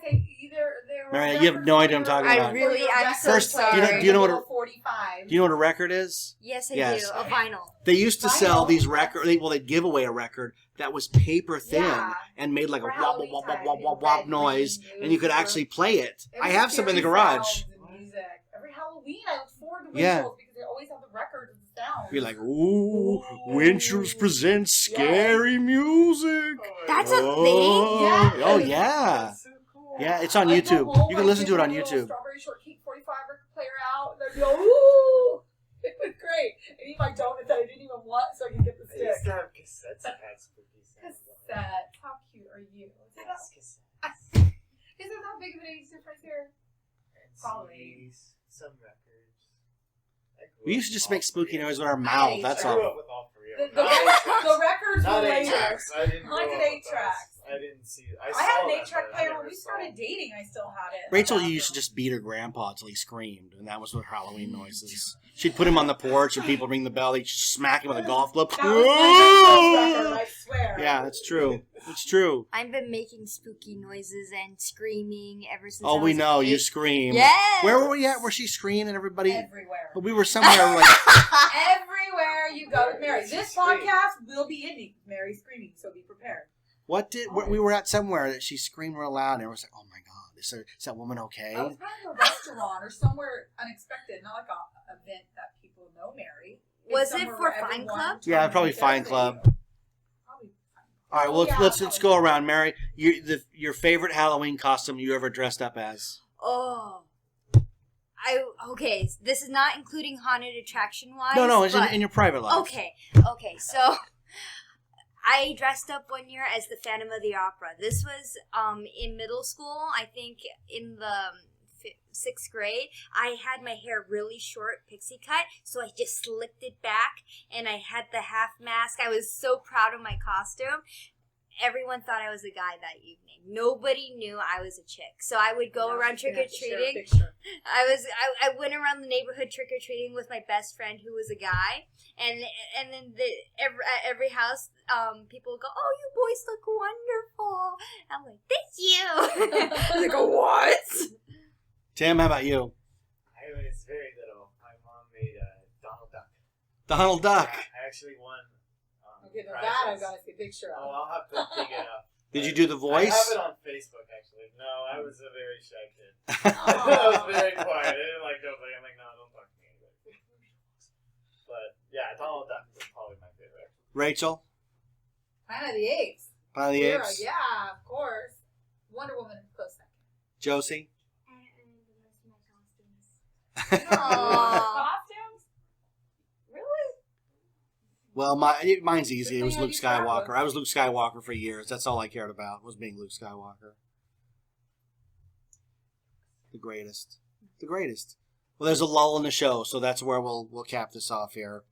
E: They were
B: Mariah, you have no idea what I'm talking about.
C: I'm so
B: First,
C: sorry.
B: do you know what a-
E: 45.
B: Do you know what a record is?
C: Yes, I
B: Yes.
C: do. A vinyl.
B: They used to sell
E: Vinyl.
B: these records. They'd give away a record that was paper thin
E: Yeah.
B: and made like a
E: For
B: wop
E: Halloween
B: wop wop
E: time,
B: wop
E: it
B: wop
E: was
B: wop
E: red,
B: noise,
E: green,
B: and you could
E: blue.
B: actually play it.
E: It
B: I
E: was
B: have some in the
E: scary
B: garage.
E: sounds and music. Every Halloween, I look forward to
B: Yeah.
E: Winchell's because they always have the records and sounds.
B: You're like, ooh, Winchell's presents scary music.
C: That's a thing?
B: Oh,
E: Yeah.
B: oh yeah.
D: That's so cool.
B: Yeah, it's on
E: I'd go
B: YouTube.
E: home,
B: You can
E: I'd
B: listen to
E: get
B: it on
E: my little
B: YouTube.
E: Strawberry Shortcake 45 record player out, and I'd go, ooh! It was great. And eat my donut that I didn't even want so I could get the
D: They used
E: stick.
D: to have cassettes that had spooky sounds on them.
E: Cassette. How cute are you? Is it
D: Yes, cassettes.
E: that big of an age difference here?
D: And
E: Probably.
D: CDs, some records. I grew
B: We
D: up
B: used to
D: with
B: just
D: all
B: make spooky
D: three of
B: noise
D: them.
B: with our mouth.
E: I
B: That's
D: I grew
B: all.
D: up with all 3
E: The,
D: of them. Not 8 tracks.
E: the records
D: Not
E: were
D: 8
E: later.
D: tracks. I didn't
E: I
D: grow
E: did
D: up
E: 8
D: with those.
E: tracks.
D: I didn't see it.
E: I
D: saw
E: had an
D: that,
E: 8-track
D: but I
E: player when
D: never
E: we
D: saw
E: started
D: it.
E: dating. I still had it. in
B: Rachel
E: the
B: used to
E: bathroom.
B: just beat her grandpa until he screamed, and that was her Halloween noises. She'd put him on the porch, and people ring the bell. They'd smack him with a golf club.
E: That was my record, I swear.
B: Yeah, it's true. It's true.
C: I've been making spooky noises and screaming ever since.
B: Oh,
C: I
B: we
C: was
B: know.
C: 8.
B: You scream.
C: Yes.
B: Where were we at? Where she screamed and everybody?
E: Everywhere.
B: We were somewhere like...
E: Everywhere you go with Mary. This podcast will be ending with Mary screaming, so be prepared.
B: We were at somewhere that she screamed real loud, and it was like, oh my God, is that woman okay?
E: I was probably in a restaurant or somewhere unexpected, not like an event that people know Mary. It's
C: Was it
E: somewhere
C: for
E: where
C: Fine
E: everyone
C: Club?
E: turns
B: Yeah, probably
E: and
B: Fine
E: says
B: Club.
E: they- Probably Fine Club.
B: All right, well,
E: Yeah,
B: let's
E: probably.
B: go around. Mary, your favorite Halloween costume you ever dressed up as?
C: Oh. Okay, this is not including haunted attraction wise.
B: No, it's in your private life.
C: Okay, so I dressed up one year as the Phantom of the Opera. This was in middle school, I think in the 6th grade. I had my hair really short, pixie cut, so I just slicked it back, and I had the half mask. I was so proud of my costume. Everyone thought I was a guy that evening. Nobody knew I was a chick. So I would go
E: Now
C: around
E: she's gonna have to share a
C: trick-or-treating.
E: picture.
C: I went around the neighborhood trick-or-treating with my best friend who was a guy. And then at every house, people would go, "Oh, you boys look wonderful." I'm like, "Thank you." They go, "What?"
B: Tim, how about you?
D: I was very little. My mom made Donald Duck.
B: Donald Duck.
D: I actually won.
E: Okay, now
D: prizes.
E: that I've got to see a picture
D: Oh,
E: of.
D: I'll have to dig it up.
B: Did you do the
D: I
B: voice?
D: have it on Facebook, actually. No, I was a very shy kid. I was very quiet. I didn't like nobody. I'm like, no, don't talk to me. But, yeah, Donald Duck is probably my favorite.
B: Rachel?
E: Planet of the Apes.
B: Planet of the
E: Kira,
B: Apes?
E: yeah, of course. Wonder Woman is close second.
B: Josie?
E: Costumes? Really?
B: Well, mine's easy. It was
E: Good
B: Luke
E: thing I do
B: Skywalker.
E: Star
B: I was Luke Skywalker for years. That's all I cared about, was being Luke Skywalker. The greatest. The greatest. Well, there's a lull in the show, so that's where we'll cap this off here.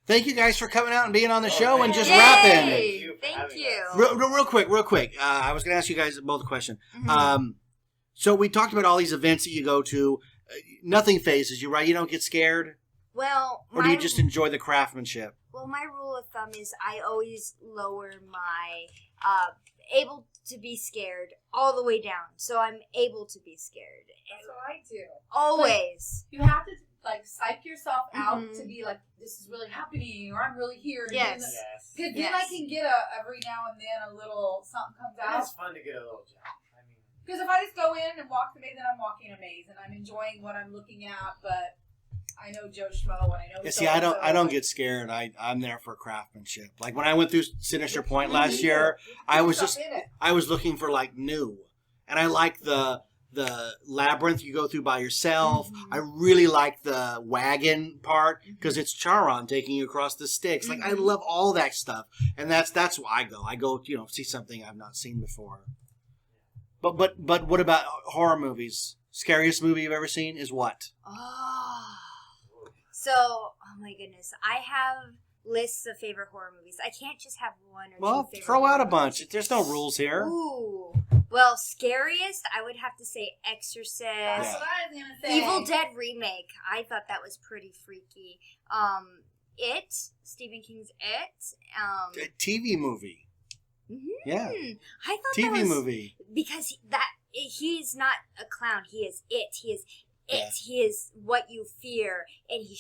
B: Thank you guys for coming out and being on the show and just
C: Yay!
B: rapping.
C: Thank you.
B: Real quick. I was going to ask you guys both a question. So we talked about all these events that you go to. Nothing phases you, right? You don't get scared?
C: Well,
B: Or do you just enjoy the craftsmanship?
C: Well, my rule of thumb is I always lower my able to be scared all the way down. So I'm able to be scared.
E: That's what I do.
C: Always.
E: You have to, like, psych yourself out
C: Mhm.
E: to be like, this is really happening, or I'm really here.
C: Yes.
D: Yes.
E: Because
C: Yes.
E: then I can get every now and then a little something comes out.
D: It's fun to get a little jump. I mean,
E: Because if I just go in and walk the maze, then I'm walking a maze and I'm enjoying what I'm looking at, but I know Joe Schmo and I know.
B: Yeah, see, I don't get scared. I'm there for craftsmanship. Like when I went through Sinister Point last year, I was looking for like new, and I like the labyrinth you go through by yourself. I really like the wagon part because it's Charon taking you across the sticks. Like I love all that stuff, and that's why I go. I go, see something I've not seen before. But what about horror movies? Scariest movie you've ever seen is what?
C: So, oh my goodness, I have lists of favorite horror movies. I can't just have one or
B: Well,
C: two favorite
B: throw out
C: horror
B: a bunch.
C: movies.
B: There's no rules here.
C: Ooh. Well, scariest, I would have to say Exorcist.
E: That's what I was gonna say.
C: Evil Dead remake. I thought that was pretty freaky. It, Stephen King's It.
B: A TV movie. Yeah.
C: I thought
B: TV
C: that was
B: movie.
C: because he's not a clown. He is it. He is it.
B: Yeah.
C: He is what you fear, and he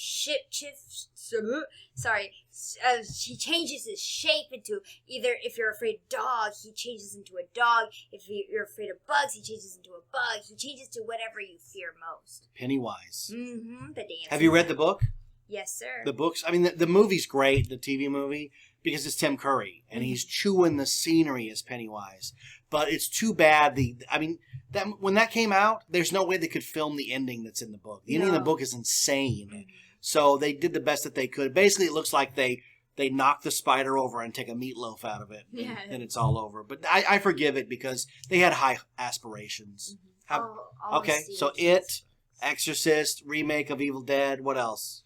C: he changes his shape into either if you're afraid of dog, he changes into a dog. If you're afraid of bugs, he changes into a bug. He changes to whatever you fear most.
B: Pennywise.
C: The dance.
B: Have you read the book?
C: Yes, sir.
B: The books? I mean, the movie's great, the TV movie, because it's Tim Curry, and he's chewing the scenery as Pennywise. But it's too bad. When that came out, there's no way they could film the ending that's in the book. The ending of the book is insane. So they did the best that they could. Basically, it looks like they knock the spider over and take a meatloaf out of it, and it's all over. But I forgive it because they had high aspirations. Okay, so It, Exorcist, remake of Evil Dead. What else?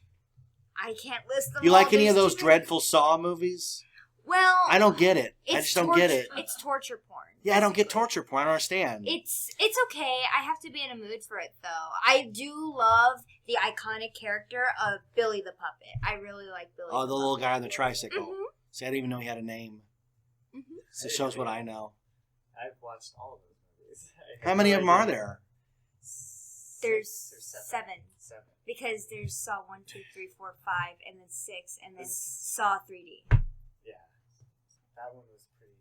C: I can't list them
B: You
C: all.
B: like any of
C: There's
B: those
C: too many.
B: dreadful Saw movies?
C: Well,
B: I don't get it. I just don't get it.
C: It's torture porn.
B: Yeah, I don't get torture porn. I don't understand.
C: It's okay. I have to be in a mood for it, though. I do love the iconic character of Billy the Puppet. I really like Billy
B: the little guy on the tricycle.
C: Mm-hmm.
B: See, I didn't even know he had a name.
C: Mm-hmm.
B: So it shows what I know.
D: I've watched all of those movies.
B: How many of them are there?
C: There's seven.
D: Because
C: Because there's Saw 1, 2, 3, 4, 5, and then 6, and then Saw 3D.
D: Yeah. That one was pretty...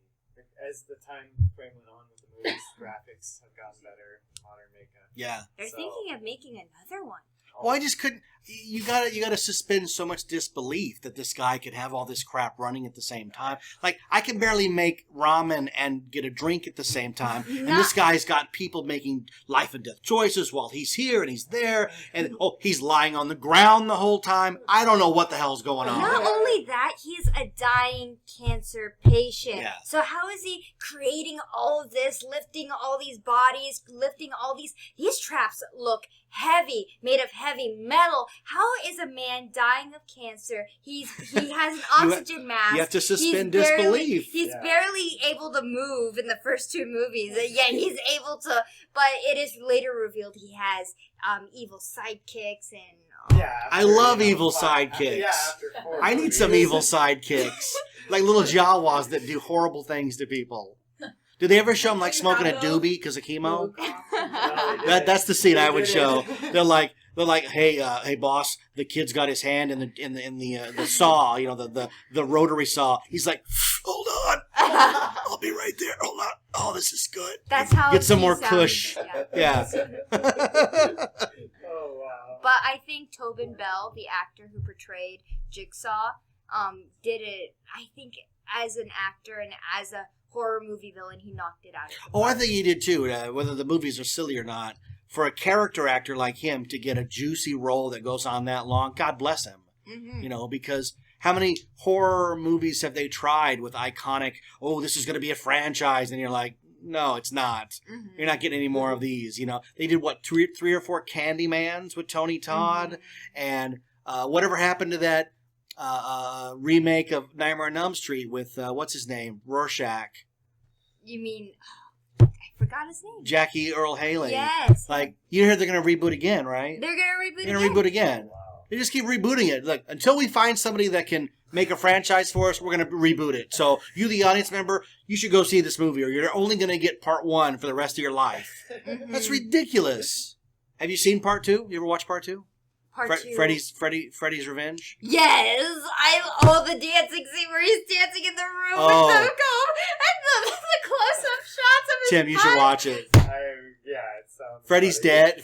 D: As the time frame went on with the movies, graphics have gotten better, modern makeup.
B: Yeah.
C: They're thinking of making another one.
B: Well, I just couldn't. You gotta suspend so much disbelief that this guy could have all this crap running at the same time. Like, I can barely make ramen and get a drink at the same time, and this guy's got people making life and death choices while he's here and he's there, and he's lying on the ground the whole time. I don't know what the hell's going on.
C: Not only that, he's a dying cancer patient.
B: Yeah.
C: So how is he creating all of this, lifting all these bodies, lifting all these traps look heavy, made of heavy metal. How is a man dying of cancer? He has an oxygen mask.
B: You have to suspend disbelief.
C: He's barely able to move in the first two movies. Yet he's able to, but it is later revealed he has evil sidekicks and.
D: Yeah,
B: I love evil sidekicks.
D: After
B: I need some evil sidekicks, like little Jawas that do horrible things to people. Did they ever show them like smoking a doobie because of chemo? That's the scene I would show. They're like, hey boss, the kid's got his hand in the saw, the rotary saw. He's like, hold on, I'll be right there. Hold on. Oh, this is good.
C: That's how.
B: Get some more
C: sounds.
B: kush. Yeah.
D: Oh wow.
C: But I think Tobin Bell, the actor who portrayed Jigsaw, did it. I think as an actor and as a horror movie villain, he knocked it out of the
B: Oh,
C: park.
B: I think he did too. Whether the movies are silly or not, for a character actor like him to get a juicy role that goes on that long, God bless him.
C: Mm-hmm.
B: Because how many horror movies have they tried with iconic? Oh, this is going to be a franchise, and you're like, no, it's not.
C: Mm-hmm.
B: You're not getting any more of these. They did what three or four Candymans with Tony Todd, and whatever happened to that remake of Nightmare on Elm Street with what's his name, Rorschach.
C: You mean, I forgot his name.
B: Jackie Earl Haley.
C: Yes.
B: Like, you hear they're going to reboot again, right?
C: They're going to
B: They're going to reboot again. They just keep rebooting it. Look, until we find somebody that can make a franchise for us, we're going to reboot it. So, you, the audience member, you should go see this movie, or you're only going to get part one for the rest of your life.
C: Mm-hmm.
B: That's ridiculous. Have you seen part two? You ever watch part two?
C: Part two.
B: Freddy's Revenge?
C: Yes. The dancing scene where he's dancing in the room with
B: Oh.
C: the comb and the close-up shots of his
B: Tim, you should
C: butt.
B: watch it.
D: Yeah, it sounds.
B: Freddy's
D: funny.
B: dead. Not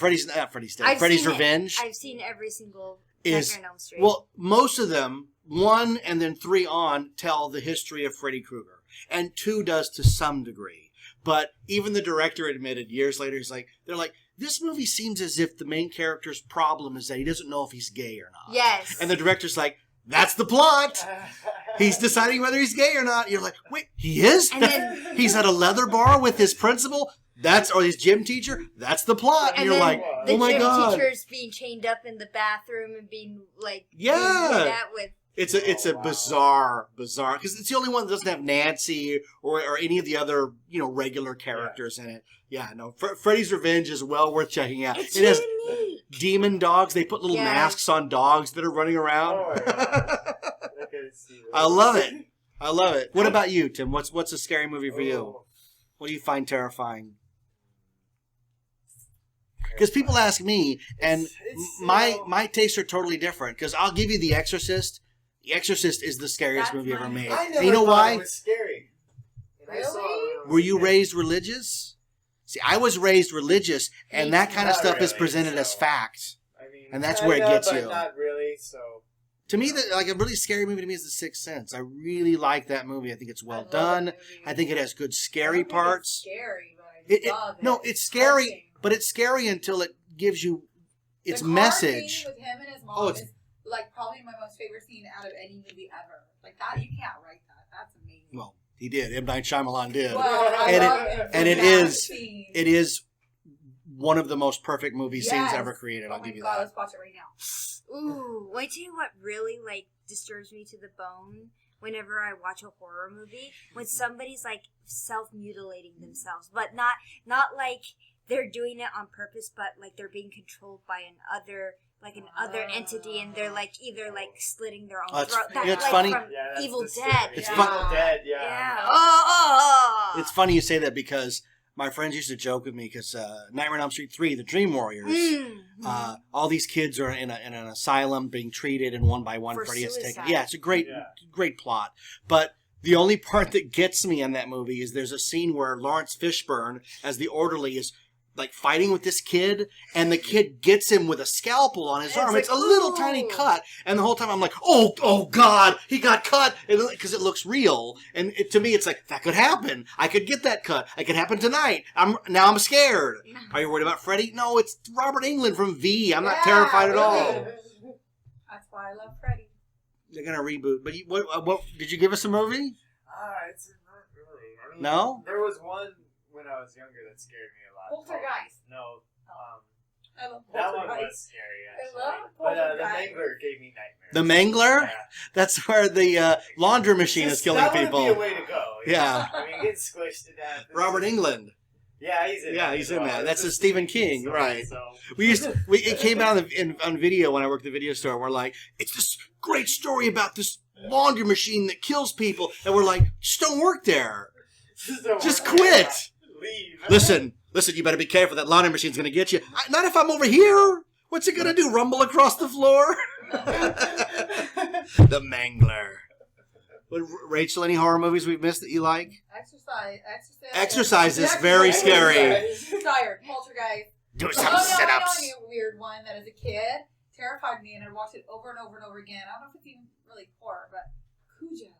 B: Freddy's dead.
C: I've
B: Freddy's
C: seen it.
B: Revenge
C: I've seen every single
B: is
C: Nightmare on Elm Street.
B: well, most of them, 1 and then 3 on, tell the history of Freddy Krueger, and 2 does to some degree. But even the director admitted years later, they're like, this movie seems as if the main character's problem is that he doesn't know if he's gay or not.
C: Yes.
B: And the director's like, that's the plot. He's deciding whether he's gay or not. You're like, wait, he is?
C: And then-
B: He's at a leather bar with his principal? Or his gym teacher? That's the plot. And you're
C: then
B: like,
C: the
B: oh my
C: gym
B: God.
C: teacher's being chained up in the bathroom and being like,
B: Yeah.
C: being hit at with.
B: It's a bizarre, because it's the only one that doesn't have Nancy or any of the other, regular characters in it. Yeah, no, Freddy's Revenge is well worth checking out.
C: It's
B: It has
C: unique.
B: demon dogs. They put little
C: Yes.
B: masks on dogs that are running around.
D: Oh my God. I can see that.
B: I love it. What about you, Tim? What's a scary movie for you?
D: Oh.
B: What do you find terrifying? Because people ask me, and
D: It's,
B: my tastes are totally different. Because I'll give you The Exorcist. The Exorcist is the scariest
E: That's
B: movie ever
E: mine.
B: made.
D: I
B: And
D: never
B: you know
D: thought
B: why?
D: it was scary. When I saw it when I was
B: Were you
D: a kid.
B: raised religious? See, I was raised religious, and that kind of
D: Not
B: stuff is
D: really,
B: presented as
D: so.
B: fact.
D: I mean,
B: And that's where it
D: kinda,
B: gets
D: but
B: you.
D: Not really. So
B: To me, a really scary movie to me is The Sixth Sense. I really like that movie. I think it's well done. I think it has good scary parts.
E: Scary, but I love it.
B: No, it's scary,
E: Touching.
B: but it's scary until it gives you its
E: The car
B: message.
E: scene with him and his mom
B: Oh, it's-
E: is like probably my most favorite scene out of any movie ever. Like that, you can't write that. That's amazing.
B: Well, he did. M. Night Shyamalan did.
E: Well, I
B: And it-
E: love him for
B: and it
E: that
B: is-
E: scene.
B: It is one of the most perfect movie scenes
E: Yes.
B: ever created. I'll
E: Oh
B: give you
E: my God,
B: that.
E: let's watch it right now.
C: Ooh, wait till you what really disturbs me to the bone. whenever I watch a horror movie when somebody's like self-mutilating themselves, but not like they're doing it on purpose, but like they're being controlled by another entity, and they're like either like slitting their own throat.
B: It's
C: like
B: funny.
C: From Evil Dead.
B: It's
D: Evil Dead, yeah.
C: Yeah. Oh.
B: It's funny you say that because my friends used to joke with me because Nightmare on Elm Street 3, the Dream Warriors, all these kids are in an asylum being treated, and one by one
C: For
B: Freddy has taken.
C: suicide.
B: Yeah, it's a great plot. But the only part that gets me in that movie is there's a scene where Lawrence Fishburne, as the orderly, is like fighting with this kid, and the kid gets him with a scalpel on his arm.
C: like,
B: It's a little
C: ooh.
B: tiny cut, and the whole time I'm like, oh God, he got cut, because it looks real. And to me, it's like, that could happen. I could get that cut. It could happen tonight. Now I'm scared. Are you worried about Freddy? No, it's Robert Englund from V. I'm not terrified at all.
E: That's why I love Freddy.
B: They're gonna reboot. But what did you give us a movie?
D: It's not really. I mean,
B: No?
D: There was one when I was younger that scared me a lot.
E: Poltergeist.
D: No.
E: I love
D: That one
E: Poltergeist.
D: was scary,
E: I
D: actually.
E: love
D: But the
E: Poltergeist.
D: Mangler gave me nightmares.
B: The Mangler?
D: Yeah.
B: That's where the laundry machine is killing
D: that
B: people.
D: That would be a way to go.
B: Yeah.
D: I mean, getting squished to death.
B: Robert England.
D: Yeah, he's in
B: Yeah,
D: that.
B: he's
D: as
B: in
D: well.
B: that.
D: It's
B: That's
D: a
B: a Stephen King,
D: story,
B: right.
D: So.
B: It came out on video when I worked at the video store. We're like, it's this great story about this laundry machine that kills people. And we're like, just don't work there. Just quit.
D: Leave.
B: Listen, you better be careful. That laundry machine's going to get you. Not if I'm over here. What's it going to do, rumble across the floor? The Mangler. Rachel, any horror movies we've missed that you like? Exercise is very scary.
E: Tired. Poltergeist.
B: Do
E: Oh,
B: some
E: no, I know
B: sit-ups.
E: a new weird one that as a kid terrified me, and I watched it over and over and over again. I don't know if it's even really horror, but Cujo.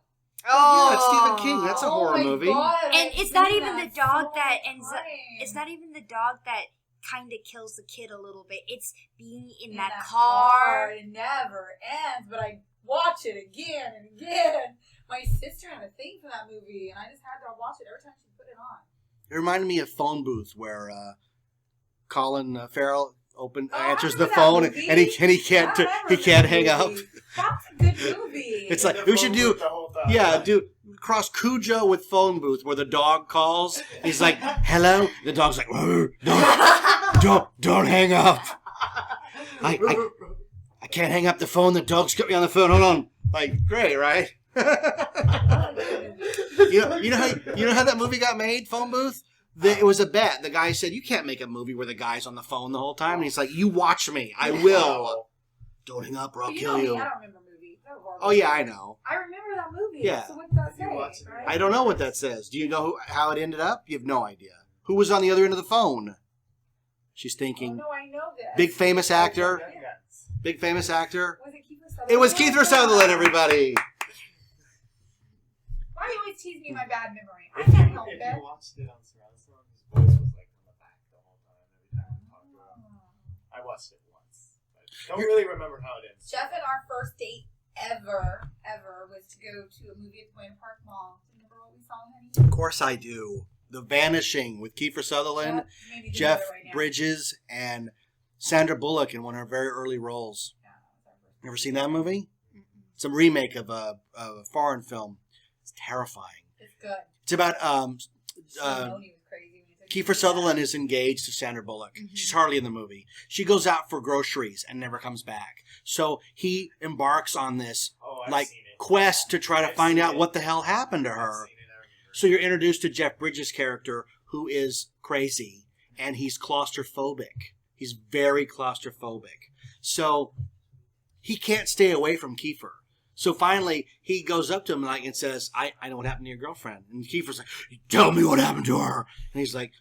B: Yeah, it's Stephen King. That's a horror
E: my
B: movie.
E: God,
C: And
E: I've
C: it's not
E: seen
C: even the
E: that
C: dog
E: so
C: that
E: many
C: ends up.
E: times.
C: It's not even the dog that kind of kills the kid a little bit. It's being in
E: In
C: that
E: car.
C: car.
E: It never ends, but I watch it again and again. My sister had a thing for that movie, and I just had to watch it every time she put it on.
B: It reminded me of Phone Booth, where Colin Farrell
E: I
B: answers the
E: remember that
B: phone,
E: movie.
B: and he can't
E: I remember
B: he can't
E: that
B: hang up.
E: movie. That's a good movie.
B: It's like we should do. Do cross Cujo with Phone Booth, where the dog calls. He's like, "Hello." The dog's like, "Don't hang up." I can't hang up the phone. The dog's got me on the phone. Hold on. Like, great, right? you know how that movie got made, Phone Booth? It was a bet. The guy said, "You can't make a movie where the guy's on the phone the whole time." And he's like, "You watch me. I will. Don't hang up or I'll
E: But
B: kill
E: know
B: you."
E: me, I don't remember movies. That was horrible.
B: Oh yeah, I know.
E: I remember that movie.
B: Yeah.
E: So what does that say?
D: You watched it.
E: Right?
B: I don't know what that says. Do you know how it ended up? You have no idea. Who was on the other end of the phone? She's
E: Oh,
B: thinking.
E: no, I know this.
B: Big famous actor. Big famous actor.
E: Was it Kiefer Sutherland?
B: It was Keith Sutherland, everybody.
E: Why do you always tease me my bad memory? I can't help
D: If
E: it.
D: you watched it on surround sound, his voice was like on the back the whole time. Every time we talked to him. I watched it once. I don't really remember how it ends.
E: Jeff and our first date ever, was to go to a movie at the Buena Park Mall. Do you remember what we saw, honey?
B: Of course I do. The Vanishing with Kiefer Sutherland,
E: Yep, maybe do
B: Jeff
E: it right now.
B: Bridges, and Sandra Bullock in one of her very early roles.
E: Yeah, that was our first
B: Never seen that movie? It's a remake of a foreign film. It's terrifying.
E: It's good.
B: It's about
E: Simone was crazy when he took
B: Kiefer
E: me to
B: Sutherland
E: that.
B: is engaged to Sandra Bullock. She's hardly in the movie. She goes out for groceries and never comes back. So he embarks on this
D: Oh, I've
B: like
D: seen it.
B: quest to try to
D: I've
B: find
D: seen
B: out
D: it.
B: what the hell happened to
D: I've
B: her.
D: seen it, I remember.
B: So you're introduced to Jeff Bridges' character, who is crazy, and he's claustrophobic. He's very claustrophobic. So he can't stay away from Kiefer. So finally, he goes up to him and says, I know what happened to your girlfriend. And Kiefer's like, tell me what happened to her. And he's like,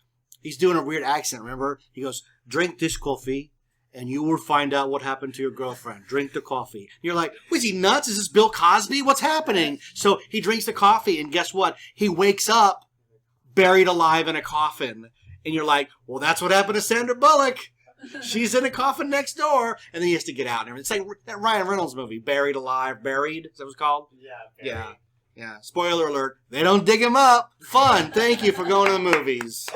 B: he's doing a weird accent, remember? He goes, drink this coffee, and you will find out what happened to your girlfriend. Drink the coffee. And you're like, was he nuts? Is this Bill Cosby? What's happening? So he drinks the coffee, and guess what? He wakes up buried alive in a coffin. And you're like, well, that's what happened to Sandra Bullock. She's in a coffin next door. And then he has to get out. And it's like that Ryan Reynolds movie, Buried Alive. Buried? Is that what it's called?
D: Yeah. Very.
B: Yeah. Spoiler alert. They don't dig him up. Fun. Thank you for going to the movies.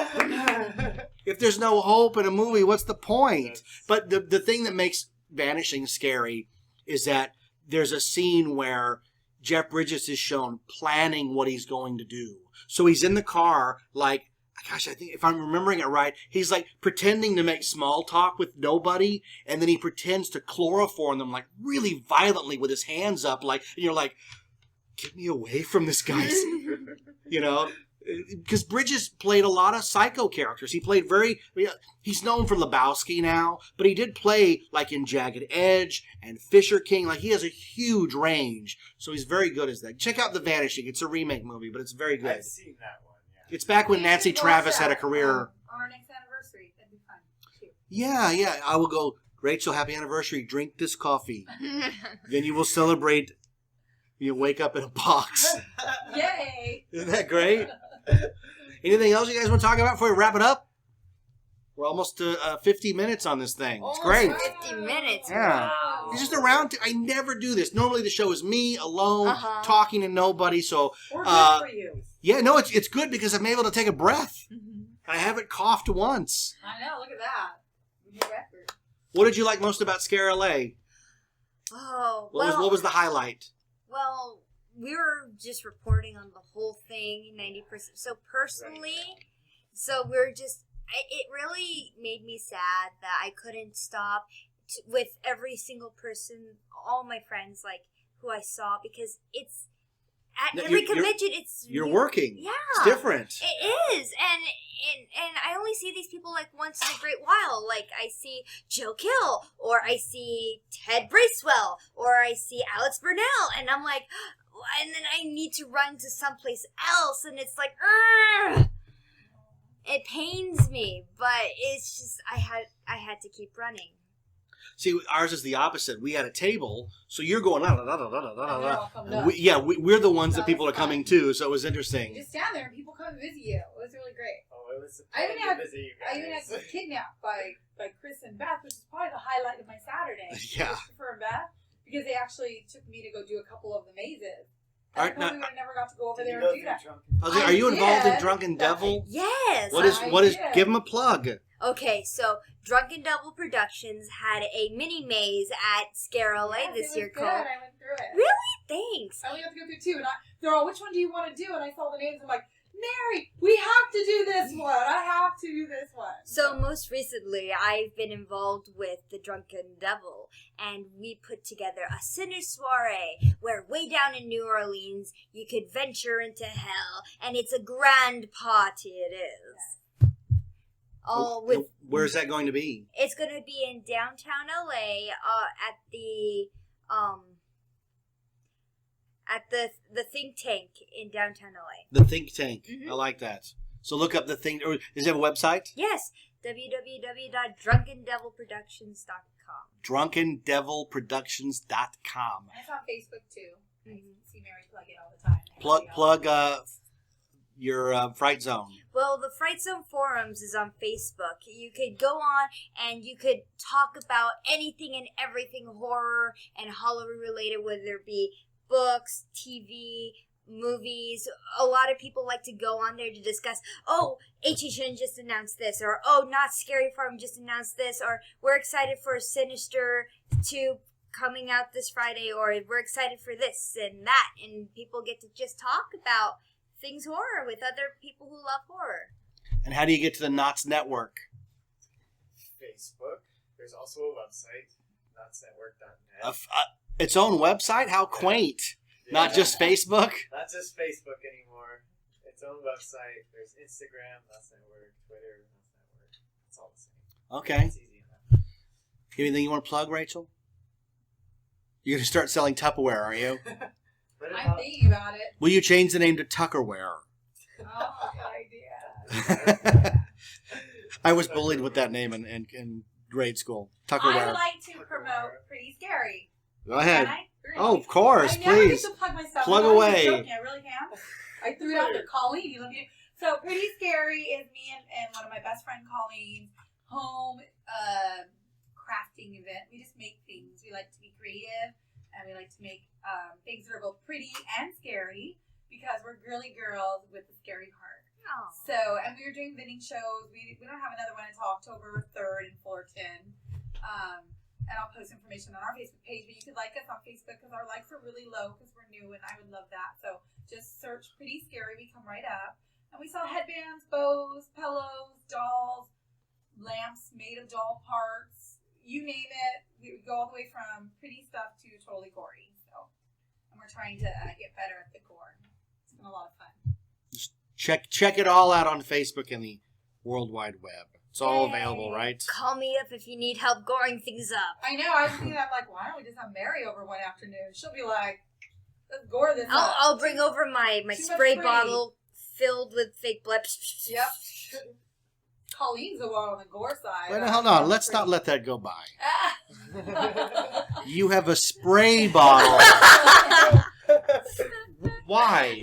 B: If there's no hope in a movie, what's the point? But the thing that makes Vanishing scary is that there's a scene where Jeff Bridges is shown planning what he's going to do. So he's in the car, like, gosh, I think if I'm remembering it right, he's like pretending to make small talk with nobody, and then he pretends to chloroform them like really violently with his hands up, like, and you're like, get me away from this guy, you know? Because Bridges played a lot of psycho characters. He played he's known for Lebowski now, but he did play like in Jagged Edge and Fisher King. Like, he has a huge range, so he's very good as that. Check out The Vanishing. It's a remake movie, but it's very good.
D: I've seen that one, yeah.
B: It's back when Nancy Travis had a career.
E: On our next anniversary. That'd be fun. Too.
B: Yeah. I will go, Rachel, happy anniversary. Drink this coffee. Then you will celebrate. You wake up in a box.
E: Yay!
B: Isn't that great? Anything else you guys want to talk about before we wrap it up? We're almost to 50 minutes on this thing. It's great.
C: 50 minutes.
B: Yeah.
C: Wow.
B: It's just around. I never do this. Normally the show is me alone, talking to nobody. So,
E: We're good for you.
B: yeah, no, it's good because I'm able to take a breath. I haven't coughed once.
E: I know. Look at that. New record.
B: What did you like most about Scare LA?
C: Oh,
B: What was the highlight?
C: Well, we were just reporting on the whole thing, 90%. So personally, it really made me sad that I couldn't stop with every single person, all my friends, like, who I saw, because it's, at every convention,
B: You're working.
C: Yeah.
B: It's different.
C: It is. And I only see these people like once in a great while. Like, I see Joe Kill, or I see Ted Bracewell, or I see Alex Burnell, and I'm like, and then I need to run to someplace else, and it's like, ugh! It pains me, but it's just, I had to keep running.
B: See, ours is the opposite. We had a table, so you're going, la, la, la, la, la, la, la.
E: Come
B: We're the ones that
E: That
B: people
E: was
B: are coming to, so it was interesting.
E: You just stand there and people come and visit you. It was really great.
D: Oh, it was
E: I even had
D: visit you guys.
E: was kidnapped by Chris and Beth, which is probably the highlight of my Saturday.
B: Yeah.
E: Christopher and Beth, because they actually took me to go do a couple of the mazes.
B: Are-
E: I probably would have never got to go over
D: Did
E: there
D: you
E: and
D: go
E: do that.
D: through
B: Are you involved in
E: did.
B: Drunken Devil?
C: Yes!
B: What is?
E: I did.
B: Give them a plug.
C: Okay, so Drunken Devil Productions had a mini maze at Scare LA
E: Yes,
C: this
E: it
C: year
E: was good.
C: called.
E: I went through it.
C: Really? Thanks.
E: I only got to go through two, and they're all, which one do you want to do? And I saw the names. I'm like, Mary, we have to do this one. I have to do this one.
C: So most recently, I've been involved with the Drunken Devil, and we put together a Cine Soiree where way down in New Orleans, you could venture into hell, and it's a grand party, it is. All with,
B: Where's that going to be?
C: it's going to be in downtown LA, at the Think Tank in downtown LA.
B: The Think Tank.
C: Mhm.
B: I like that. So look up the Think. Or is it a website?
C: Yes, www.drunkendevilproductions.com.
B: DrunkenDevilProductions.com.
E: And it's on Facebook too. I
C: Mhm.
E: see Mary plug it all the time.
B: Plug your Fright Zone.
C: Well, the Fright Zone forums is on Facebook. You could go on and you could talk about anything and everything horror and Halloween related, whether it be books, TV, movies. A lot of people like to go on there to discuss, oh, HHN just announced this, or oh, Not Scary Farm just announced this, or we're excited for Sinister 2 coming out this Friday, or we're excited for this and that, and people get to just talk about things horror with other people who love horror.
B: And how do you get to the Knott's Network?
D: Facebook. There's also a website, knotsnetwork.net.
B: Its own website? How quaint. Not just Facebook?
D: Not just Facebook anymore. Its own website. There's Instagram, Knots Network, Twitter, Knots Network. It's all the same.
B: Okay.
D: It's easy enough.
B: Anything you want to plug, Rachel? You're going to start selling Tupperware, are you?
D: Put it
E: I'm
D: up.
E: thinking about it.
B: Will you change the name to Tuckerware?
E: Oh, good idea.
B: I was bullied with that name in grade school.
E: I would
B: Tuckerware.
E: like to promote Pretty Scary.
B: Go ahead.
E: Can I?
B: Oh, of course,
E: I never
B: please.
E: get to plug myself.
B: Plug
E: I'm not
B: away.
E: even joking, I really can. I threw it out there. Colleen, you love me. So Pretty Scary is me and one of my best friend Colleen's home crafting event. We just make things. We like to be creative, and we like to make things that are both pretty and scary because we're girly girls with a scary heart.
C: Oh.
E: So, and we were doing vending shows. We don't have another one until October 3rd in Fullerton. and I'll post information on our Facebook page. But you could like us on Facebook because our likes are really low because we're new, and I would love that. So just search Pretty Scary. We come right up. And we sell headbands, bows, pillows, dolls, lamps made of doll parts. You name it. We go all the way from pretty stuff to totally gory. So, and we're trying to get better at the gore. It's been a lot of fun.
B: Just check it all out on Facebook and the World Wide Web. It's all available, right?
C: Call me up if you need help goring things up.
E: I know. I was thinking, I'm like, why don't we just have Mary over one afternoon? She'll be like, let's gore this up.
C: I'll bring over my spray bottle filled with fake blood.
E: Yep. Colleen's the one on the gore side.
B: Wait, hold on. Let's not let that go by. You have a spray bottle. Why?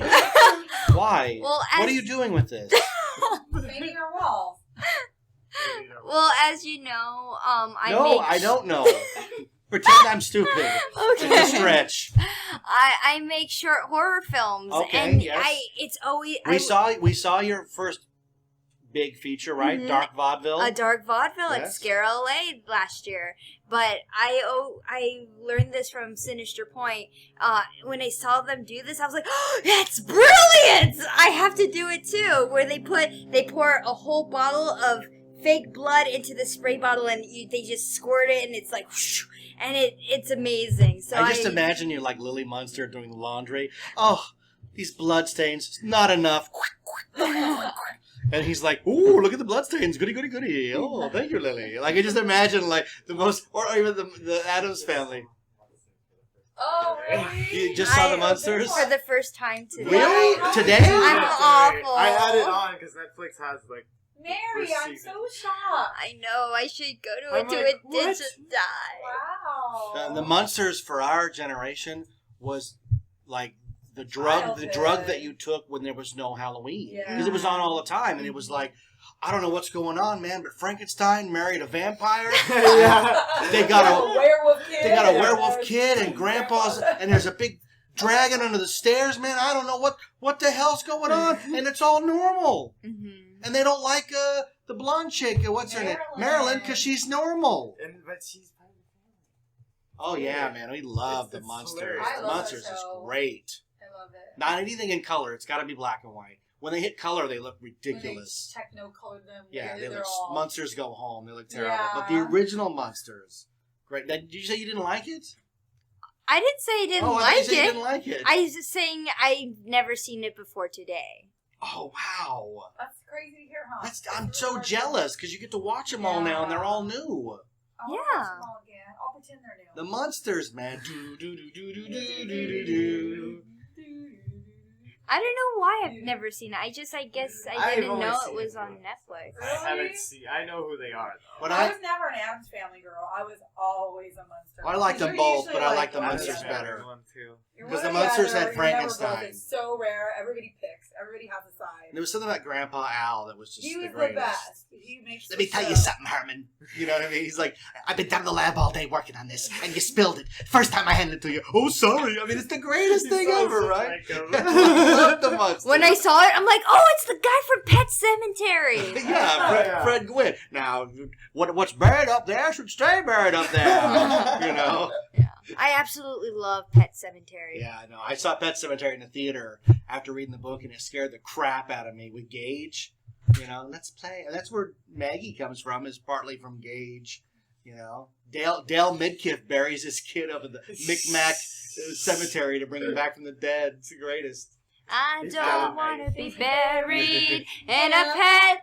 B: Why?
C: Well,
B: what are you doing with this?
E: Painting our walls.
C: Well, as you know,
B: I don't know. Pretend I'm stupid.
C: Okay.
B: It's a stretch.
C: I make short horror films,
B: Okay,
C: and
B: yes.
C: it's always
B: We saw your first big feature, right?
C: Mhm.
B: Dark Vaudeville.
C: a dark vaudeville at
B: Yes.
C: Scare LA last year. But I learned this from Sinister Point. When I saw them do this, I was like, oh, that's brilliant! I have to do it too. Where they pour a whole bottle of fake blood into the spray bottle, and they just squirt it, and it's like, whoosh, and it's amazing. So
B: I just imagine you like Lily Munster doing the laundry. Oh, these blood stains, not enough. And he's like, ooh, look at the bloodstains. Goody, goody, goody. Oh, thank you, Lily. Like, I just imagine, like, the most, or even the Addams Family.
E: Oh, really?
B: You just saw the Munsters?
C: for the first time today.
B: Really? Today?
C: I'm awful.
D: I had it on because Netflix has, like,
E: Mary,
D: First
E: I'm
D: season.
E: so shocked.
C: I know, I should go to
D: I'm
C: it to
D: like,
C: a ditch
D: what?
C: and die.
E: Wow.
B: The Munsters for our generation was like the drug that you took when there was no Halloween.
E: Yeah.
B: Because it was on all the time, and it was like, I don't know what's going on, man, but Frankenstein married a vampire.
D: yeah.
B: They got a
E: werewolf kid.
B: They got a werewolf kid, and Grandpa's, and there's a big dragon under the stairs, man. I don't know what the hell's going on, and it's all normal.
C: Mm-hmm.
B: And they don't like the blonde chick. What's her name? Marilyn, because she's normal.
D: But she's part of the family.
B: Oh yeah, man, we love
D: It's
B: the Munsters.
D: hilarious.
E: I
B: The
E: love
B: Munsters
E: that
B: is
E: show.
B: great.
E: I love it.
B: Not anything in color. It's got to be black and white. When they hit color, they look
E: When
B: ridiculous.
E: they techno-colored them.
B: Yeah, they
E: they're
B: look.
E: all...
B: Munsters go home. They look terrible.
E: Yeah.
B: But the original Munsters, great. Now, did you say you didn't like it?
C: I didn't say I didn't
B: I thought
C: like
B: you said you
C: it.
B: didn't like it.
C: I was just saying I've never seen it before today.
B: Oh wow.
E: That's crazy to hear, huh?
B: I'm
E: It's
B: so
E: really hard to-
B: jealous because you get to watch them all now and they're all new.
E: I wanna
C: Yeah.
E: watch them all again. I'll pretend they're new.
B: The Munsters, man. Do do do do do do do do.
C: I don't know why I've never seen it. I guess I
D: I've
C: didn't
D: only
C: know
D: seen
C: it was
D: it
C: on
D: once.
C: Netflix.
E: Really?
D: I haven't seen. I know who they are though.
B: But
E: I
B: I
E: was never an Addams Family girl. I was always a Munster.
B: I like them
E: You're
B: both,
E: usually
B: but I like the
E: one or
B: Munsters
E: other.
B: better.
D: One too.
E: You're
B: 'Cause
E: one
B: the
E: or
B: Munsters
E: other,
B: had
E: you're never both.
B: Frankenstein.
E: It's so rare. Everybody picks. Everybody has a side.
B: there was something about Grandpa Al that was just
E: He
B: the
E: was the
B: greatest.
E: best. He makes
B: Let me
E: the
B: tell
E: show.
B: you something, Herman. You know what I mean? He's like, I've been down in the lab all day working on this, and you spilled it. First time I handed it to you. Oh, sorry. I mean, it's the greatest thing ever, right? I love the Munsters.
C: When I saw it, I'm like, oh, it's the guy from Pet Cemetery.
B: Yeah, Fred Gwynn. Now, what's buried up there should stay buried up there. You know?
C: I absolutely love Pet Cemetery.
B: Yeah, I know. I saw Pet Cemetery in the theater after reading the book, and it scared the crap out of me with Gage. You know, let's play. And that's where Maggie comes from, is partly from Gage. You know, Dale Midkiff buries his kid up in the Micmac cemetery to bring him back from the dead. It's the greatest.
C: I
D: He's
C: don't
D: got
C: want to
D: it.
C: be buried in a pet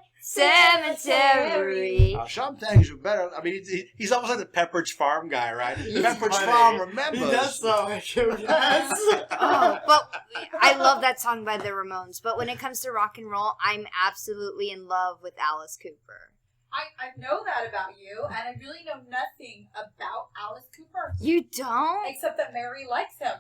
C: cemetery.
B: Some things are better. I mean, he's almost like the Pepperidge Farm guy, right? Pepperidge
D: funny.
B: Farm remembers.
D: He does sound like him. Yes.
C: Oh, but I love that song by the Ramones. But when it comes to rock and roll, I'm absolutely in love with Alice Cooper.
E: I know that about you, and I really know nothing about Alice Cooper.
C: You don't?
E: Except that Mary likes him.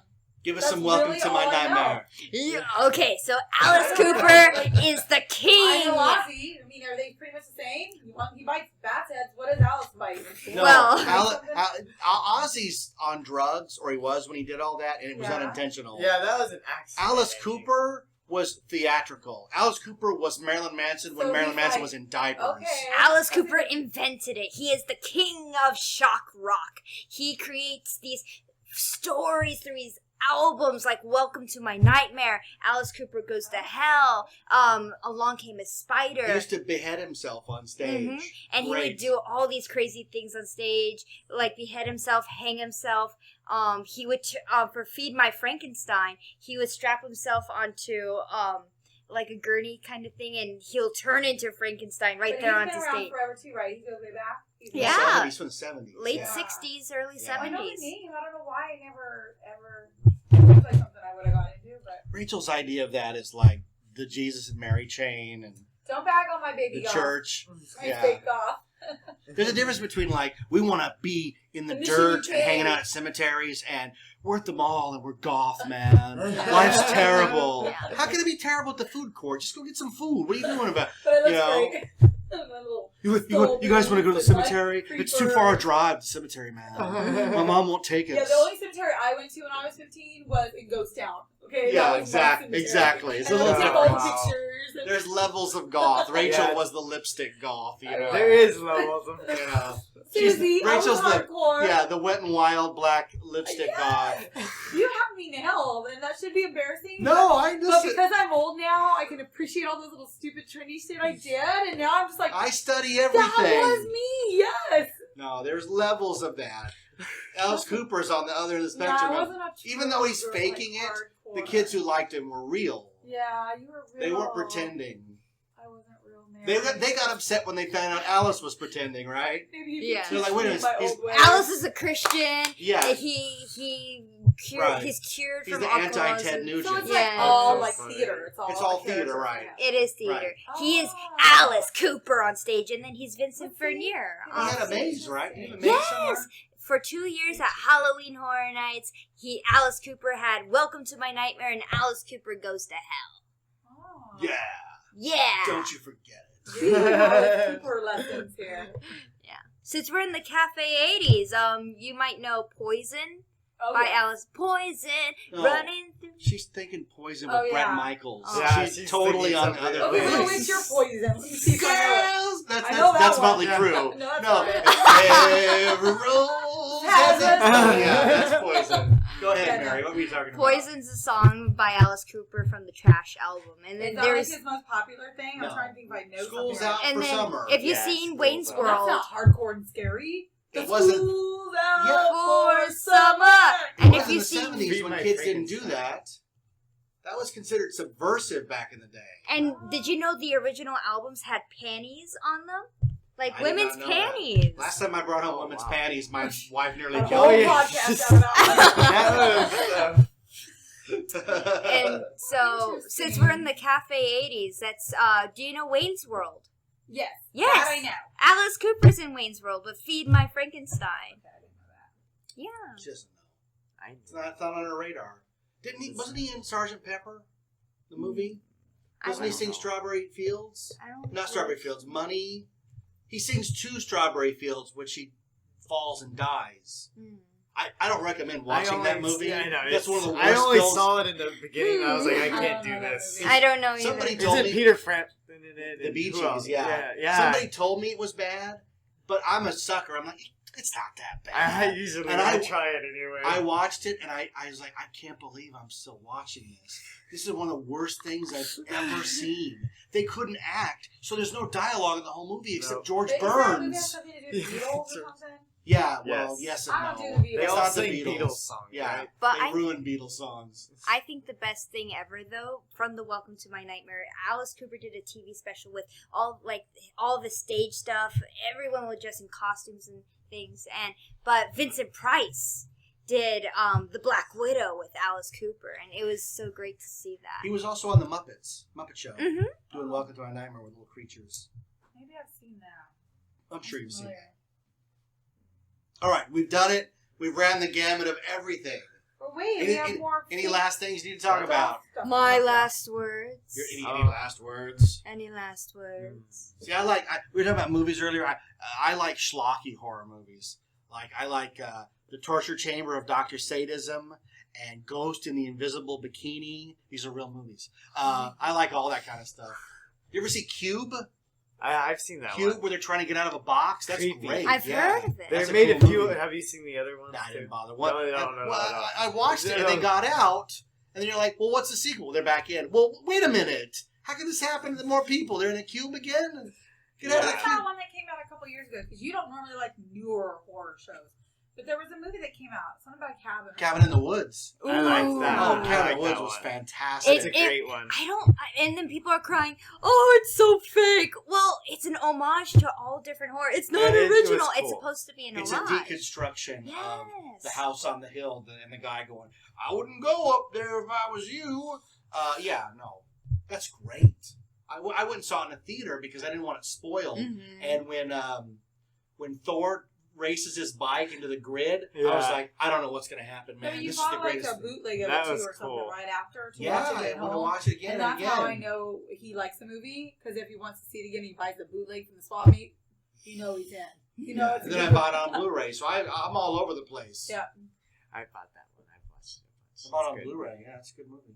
B: Give us
E: That's
B: some Welcome
E: really
B: to My
E: all I know.
B: Nightmare.
C: Yeah, okay, so Alice Cooper is the
E: I
C: king.
E: know Ozzy. I mean, are they pretty much the same? He bites bats' heads. What does Alice bite?
B: No,
C: Well-
B: Ozzy's on drugs, or he was when he did all that, and it was
E: Yeah.
B: unintentional.
D: Yeah, that was an accident.
B: Alice Cooper was theatrical. Alice Cooper was Marilyn Manson when
E: So
B: Marilyn
E: he's
B: Manson
E: like,
B: was in diapers.
E: Okay.
C: Alice Cooper invented it. He is the king of shock rock. He creates these stories through these albums like Welcome to My Nightmare, Alice Cooper Goes to Hell, Along Came a Spider.
B: He used to behead himself on stage.
C: Mhm. And he
B: Great.
C: would do all these crazy things on stage, like behead himself, hang himself. He would, for Feed My Frankenstein, he would strap himself onto, like a gurney kind of thing, and he'll turn into Frankenstein right
E: But
C: there
E: he's
C: onto
E: been around
C: stage.
E: forever too, right? He goes way back. He's
C: Yeah.
B: 70s, from the 70s.
C: Late
B: yeah.
C: 60s, early
B: Yeah.
E: I know the
C: 70s.
E: name. I don't know why I never ever. It looks like something I would have got into, but
B: Rachel's idea of that is like the Jesus and Mary chain and
E: don't bag on my baby
B: the
E: goth.
B: church.
E: My
B: Yeah.
E: fake goth.
B: There's a difference between like we want to be in the
E: In the
B: dirt
E: shitty
B: and hanging out at cemeteries, and we're at the mall and we're goth, man. Life's terrible.
C: Yeah.
B: How can it be terrible at the food court? Just go get some food. What are you doing about?
E: But it looks
B: You know,
E: great. My little
B: You guys want to go to the cemetery?
E: Creeper.
B: It's too far a drive to the cemetery, man. My mom won't take us.
E: Yeah, the only cemetery I went to when I was 15 was in Ghost Town. Okay,
B: Yeah,
E: that was my cemetery.
B: exactly. It's
E: And
B: a
E: I
B: little
E: took all the
B: different.
E: pictures. And
B: There's levels of goth. Rachel
G: Yeah.
B: was the lipstick goth. You know.
G: There is levels of
B: Yeah.
E: Susie,
B: Rachel's
E: I was
B: the
E: hardcore.
B: yeah the wet and wild black lipstick goth.
E: You have me nailed, and that should be embarrassing.
B: No, I
E: But
B: just
E: because I'm old now, I can appreciate all those little stupid trendy shit I did, and now I'm just like,
B: I study everything.
E: that was me, yes.
B: No, there's levels of that. Alice Cooper's on the other end of the
E: Yeah, I
B: spectrum.
E: wasn't a
B: Even though he's
E: true,
B: faking
E: like,
B: it, the
E: hardcore.
B: kids who liked him were real.
E: Yeah, you were real.
B: They weren't pretending.
E: I wasn't real, man.
B: They got upset when they found out Alice was pretending, right?
E: Maybe you
C: Yeah.
E: could
B: They're like, wait a minute,
E: my
B: he's-
E: old ways.
C: Alice is a Christian.
B: Yeah.
C: Right. He's cured
B: He's
C: from
B: the
C: alcoholism.
B: anti-Ted Nugent.
E: So it's
C: Yeah.
E: like all
G: That's
E: like
G: so funny.
E: theater. It's all
B: It's all
E: the characters,
B: theater, right.
E: yeah.
C: It is theater.
B: Right.
C: He is
E: Oh.
C: Alice Cooper on stage, and then he's Vincent
E: Let's see.
C: Vernier.
B: He had a maze, right? He had a maze
C: Yes!
B: somewhere?
C: For 2 years at Halloween Horror Nights, Alice Cooper had Welcome to My Nightmare and Alice Cooper Goes to Hell.
E: Oh.
B: Yeah.
C: Yeah.
B: Don't you forget it.
E: You know, super lessons here.
C: Since we're in the Cafe 80s, you might know Poison
E: Oh,
C: by
E: yeah.
C: Alice. Poison,
B: No.
C: running through...
B: She's thinking Poison with
E: Oh,
B: Brett
E: yeah.
B: Michaels.
C: Oh.
G: Yeah,
B: she's totally
G: thinking
B: on the
G: something.
B: other
E: Okay, so
B: thing.
E: which your poison? Let me see if I know
B: Girls! That's,
E: I know that
B: that's
E: one.
B: Motley
G: Yeah.
B: Crue.
E: it. No, that's
B: No.
E: not it.
B: Every rose
E: Has
B: has
E: a-
B: a... Yeah, that's Poison. Go ahead,
E: Yeah, no.
B: Mary. What were you talking about?
C: Poison's a song by Alice Cooper from the Trash album. And then
E: Is that like
C: there's...
E: his most popular thing?
B: No.
E: I'm trying to think if I know
B: School's
E: something.
B: out
C: And
B: for
C: then,
B: summer.
C: if you've
G: Yeah,
C: seen
G: School's
C: Wayne's
G: Out.
E: Well, that's
C: World...
E: not hardcore and scary.
B: It
E: The
B: wasn't-
E: School's out
B: Yeah.
E: for summer.
C: And
B: It
C: if
B: was in
C: you've
B: the
C: seen...
B: 70s
G: Feed
B: when
G: My
B: kids didn't do
G: Frankenstein.
B: that. That was considered subversive back in the day.
C: And did you know the original albums had panties on them? Like
B: I did
C: women's
B: not know that.
C: panties.
B: Last time I brought home
G: Oh,
B: women's
G: wow.
B: panties, my wife nearly
E: A
B: killed
E: whole
B: me.
G: yeah.
E: podcast out about it.
C: And so, since we're in the Cafe 80s, that's, do you know Wayne's World?
E: Yes.
C: Yes.
E: That I know.
C: Alice Cooper's in Wayne's World with Feed My Frankenstein.
E: Okay, I didn't know that.
C: Yeah.
B: She doesn't know. It's not on her radar. Wasn't he in Sergeant Pepper? The movie? Doesn't he
G: don't
B: sing
G: know.
B: Strawberry Fields?
C: I don't
B: Not Strawberry Fields. Money. He sings 2 Strawberry Fields, which he falls and dies.
C: Hmm.
B: I don't recommend watching that movie.
G: Yeah, I know.
B: That's one of the worst
G: I only
B: films.
G: saw it in the beginning. I was like, I
E: I
G: can't
E: don't
G: do
E: know that
G: this.
E: movie.
C: I don't know either.
B: Somebody
G: Is
B: told
G: it
B: me
G: Peter Frampton in it?
B: the
G: and
B: Bee
G: who
B: Gees,
G: else?
B: yeah.
G: yeah.
B: Somebody told me it was bad, but I'm a sucker. I'm like, it's not that bad.
G: I usually
B: And I-
G: try it anyway.
B: I watched it and I was like, I can't believe I'm still watching this. This is one of the worst things I've ever seen. They couldn't act, so there's no dialogue in the whole movie except
G: Nope.
B: George
E: Wait, does that movie have
B: Burns.
E: something to do with Beatles or something?
B: Yeah, well,
G: Yes.
B: yes and
E: I don't
B: no.
E: do the Beatles.
G: They
B: It's
G: all
B: not the
G: sing
B: Beatles.
G: Beatles songs,
B: Yeah,
G: right?
C: But
B: they
C: I-
B: ruined Beatles songs.
C: I think the best thing ever, though, from the Welcome to My Nightmare, Alice Cooper did a TV special with all the stage stuff. Everyone was dressed in costumes and things, but Vincent Price did the Black Widow with Alice Cooper, and it was so great to see that.
B: He was also on the Muppet Show,
C: Mm-hmm.
B: doing Welcome to My Nightmare with little creatures.
E: Maybe I've seen that.
B: I'm sure you've seen it.
E: Familiar.
B: All right, we've done it. We've ran the gamut of everything.
E: But wait,
B: Any-
E: we have more.
B: Any last things you need to talk about?
C: My last words.
B: Any last words?
C: Any last words?
B: See, we were talking about movies earlier. I like schlocky horror movies. Like I like The Torture Chamber of Dr. Sadism and Ghost in the Invisible Bikini. These are real movies. I like all that kind of stuff. You ever see Cube?
G: I've seen that
B: Cube,
G: one.
B: where they're trying to get out of a box. That's
G: Creepy.
B: great.
C: I've
B: yeah.
C: heard of it.
B: That's
G: They've made a
B: cool
G: few.
B: movie.
G: Have you seen the other ones?
B: Nah, I
G: too?
B: didn't bother.
G: No.
B: I watched it and they got out, and then you're like, well, what's the sequel? They're back in. Well, wait a minute. How can this happen to more people? They're in a cube again? Get out of the
E: That's
B: cube.
E: not one that came out a couple years ago because you don't normally like newer horror shows. But there was a movie that came out, something about a cabin.
B: Cabin in the Woods.
G: I liked that
B: Oh,
G: one.
B: Cabin
G: I
B: in the
G: like
B: Woods
G: that
B: was
G: one.
B: fantastic.
G: It's a great one.
C: And then people are crying, oh, it's so fake. Well, it's an homage to all different horror. It's not
G: Yeah, it was
C: original.
G: cool.
C: It's supposed to be an
B: It's
C: homage.
B: a deconstruction of
C: Yes.
B: the house on the hill and the guy going, I wouldn't go up there if I was you. That's great. I went and saw it in a theater because I didn't want it spoiled.
C: Mhm.
B: And when Thor races his bike into the grid, I was
G: Yeah.
B: like, I don't know what's going to happen,
E: No,
B: man.
E: you
B: this is the
E: bought like
B: greatest.
E: a bootleg of
G: That
E: it too
G: was
E: or something
G: cool.
E: right after to
B: Yeah,
E: watch it
B: I
E: at
B: want to
E: home.
B: watch it again
E: And
B: and
E: that's
B: again.
E: how I know he likes the movie because if he wants to see it again, he buys the bootleg from the swap meet. You know he's in. You know it's a
B: And then I
E: good
B: bought it on Blu-ray, so I'm all over the place.
E: Yeah.
G: I bought that one. I've watched it.
B: I bought it on
G: It's good.
B: Blu-ray. Yeah, it's a good movie.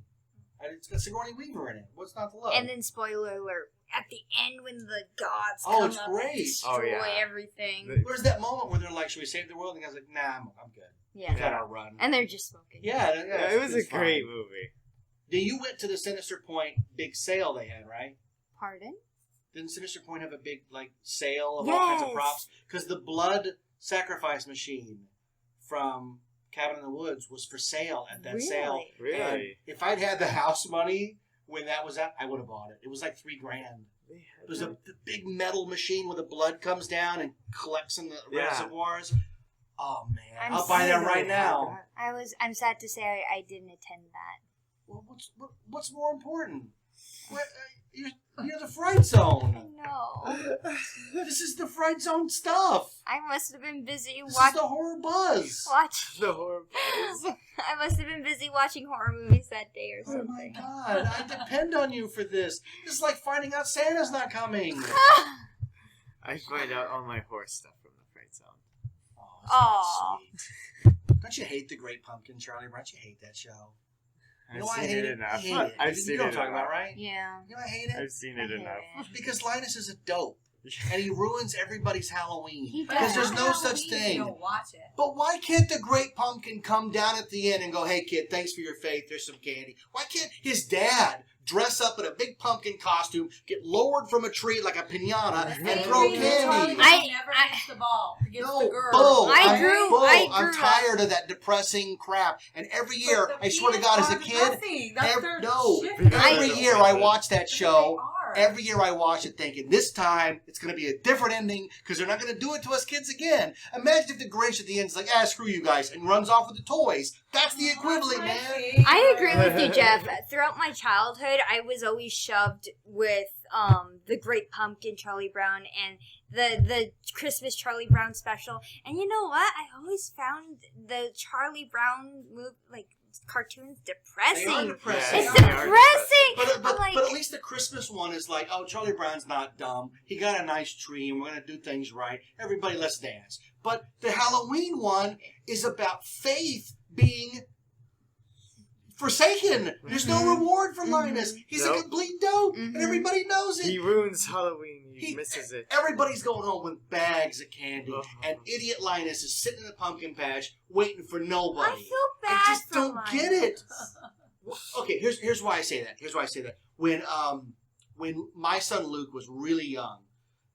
B: And it's got Sigourney Weaver in it. What's not to love?
C: And then, spoiler alert, at the end when the gods
B: Oh,
C: come
B: it's
C: up
B: great.
C: and destroy
G: Oh, yeah.
C: everything.
G: The-
B: Where's that moment where they're like, should we save the world? And the guy's like, nah, I'm good.
C: Yeah.
B: We got our run.
C: And they're just smoking.
B: Yeah,
G: it was a
B: it's fine.
G: great movie.
B: Then you went to the Sinister Point big sale they had, right?
C: Pardon?
B: Didn't Sinister Point have a big sale of all kinds of
C: Yes.
B: props? Because the blood sacrifice machine from Cabin in the Woods was for sale at that sale.
C: Really?
B: And
G: Really?
B: if I'd had the house money when that was at, I would have bought it. It was like $3,000.
G: They had
B: It was
G: that.
B: the big metal machine where the blood comes down and collects in the
G: Yeah.
B: reservoirs. Oh man,
C: I'm
B: I'll buy that
C: sorry.
B: right now.
C: I'm sad to say I didn't attend that.
B: Well, what's more important? You're the Fright Zone.
C: No.
B: This is the Fright Zone stuff.
C: I must have been busy
B: This is the horror buzz.
C: watching.
G: The horror films.
C: I must have been busy watching horror movies that day or
B: Oh my
C: something.
B: god, I depend on you for this. This is like finding out Santa's not coming.
G: I find out all my horror stuff from the Fright Zone.
B: Oh,
C: Aw.
B: that's sweet. Don't you hate The Great Pumpkin, Charlie? Don't you hate that show? You know why I
G: I've
B: hate
G: seen
B: it?
G: it enough.
B: I hate it.
G: I've
B: You
G: seen
B: know
G: it
B: what I'm talking
G: enough.
B: about, right?
C: Yeah.
B: You know why I hate it?
G: I've seen it
C: I hate
G: enough.
C: it.
B: Because Linus is a dope. And he ruins everybody's Halloween.
C: He
B: Because
C: does.
B: there's no such
E: You
B: thing.
E: don't watch it.
B: But why can't the Great Pumpkin come down at the end and go, hey, kid, thanks for your faith. There's some candy. Why can't his dad dress up in a big pumpkin costume, get lowered from a tree like a piñata, and
E: Same
B: throw
E: reason Charlie
B: candy?
C: I-
E: never
C: I-
E: gets the ball against
B: No,
E: the girl.
B: bull.
C: I
B: I'm
C: grew-
B: bull.
C: I
B: I'm
C: grew
B: tired of that depressing crap. And every year,
E: But the
B: I swear to
E: kids
B: God, as a
E: are
B: kid,
E: depressing. That's their shit.
B: every
G: I-
B: year I watch that show.
E: They are.
B: Every year I watch it thinking, this time it's going to be a different ending because they're not going to do it to us kids again. Imagine if the Grinch at the end is like, screw you guys, and runs off with the toys. That's the equivalent, man.
C: I agree with you, Jeff. Throughout my childhood, I was always shoved with the Great Pumpkin, Charlie Brown, and the Christmas Charlie Brown special. And you know what? I always found the Charlie Brown cartoons depressing.
B: They are depressing.
C: It's
G: They are
C: depressing.
B: But
C: I'm like,
B: at least the Christmas one is like, oh, Charlie Brown's not dumb. He got a nice tree, and we're going to do things right. Everybody, let's dance. But the Halloween one is about faith being forsaken. There's no reward for Linus. He's a
G: Nope.
B: complete dope, and everybody knows it.
G: He ruins Halloween. He
B: He-
G: misses it.
B: Everybody's going home with bags of candy,
G: Uh-huh.
B: and idiot Linus is sitting in the pumpkin patch waiting for nobody.
C: I feel bad
B: I just
C: for
B: don't
C: Linus.
B: get it. Okay, here's why I say that. When my son Luke was really young,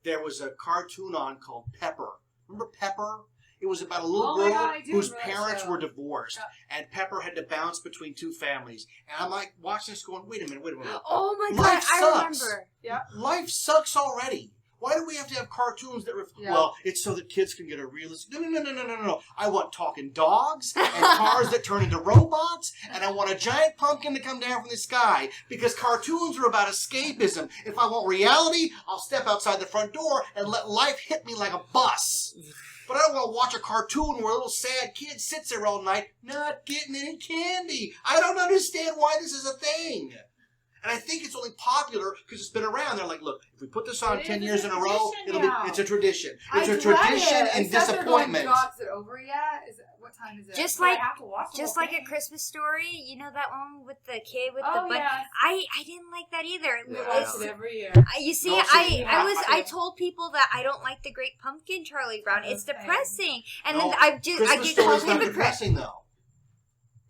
B: there was a cartoon on called Pepper. Remember Pepper? It was about a little
E: Oh my
B: girl
E: God, I do
B: whose
E: remember that
B: parents
E: show.
B: were divorced, and Pepper had to bounce between two families. And I'm like watching this, going, wait a minute.
C: Oh my god,
B: Life
C: I
B: sucks.
C: remember.
B: Life sucks already. Why do we have to have cartoons that
E: Yeah.
B: well, it's so that kids can get a realistic... No. I want talking dogs and cars that turn into robots, and I want a giant pumpkin to come down from the sky, because cartoons are about escapism. If I want reality, I'll step outside the front door and let life hit me like a bus. But I don't want to watch a cartoon where a little sad kid sits there all night not getting any candy. I don't understand why this is a thing. And I think it's only popular because it's been around. They're like, look, if we put this on
E: It
B: 10
E: is.
B: years
E: It's
B: in
E: a
B: a row,
E: tradition now.
B: it's a tradition.
E: I
B: It's a
E: dread
B: tradition
E: it.
B: and
E: It says they're
B: disappointment.
E: Going, God, is it over yet? What time is it?
C: Just
E: But I
C: like-
E: have to watch the
C: Just
E: whole
C: like
E: thing.
C: A Christmas Story, you know that one with the kid with the
E: Oh,
C: bunny?
E: yeah.
C: I didn't like that either.
E: We
G: Yeah,
E: watch
C: It's-
E: it every year.
C: You see,
B: No, see,
C: I told people that I don't like the Great Pumpkin, Charlie Brown. It's
E: Okay.
C: depressing, and
B: No,
C: then I
B: Christmas
C: get
B: Story
C: called
B: is not
C: hypocrite.
B: depressing, though.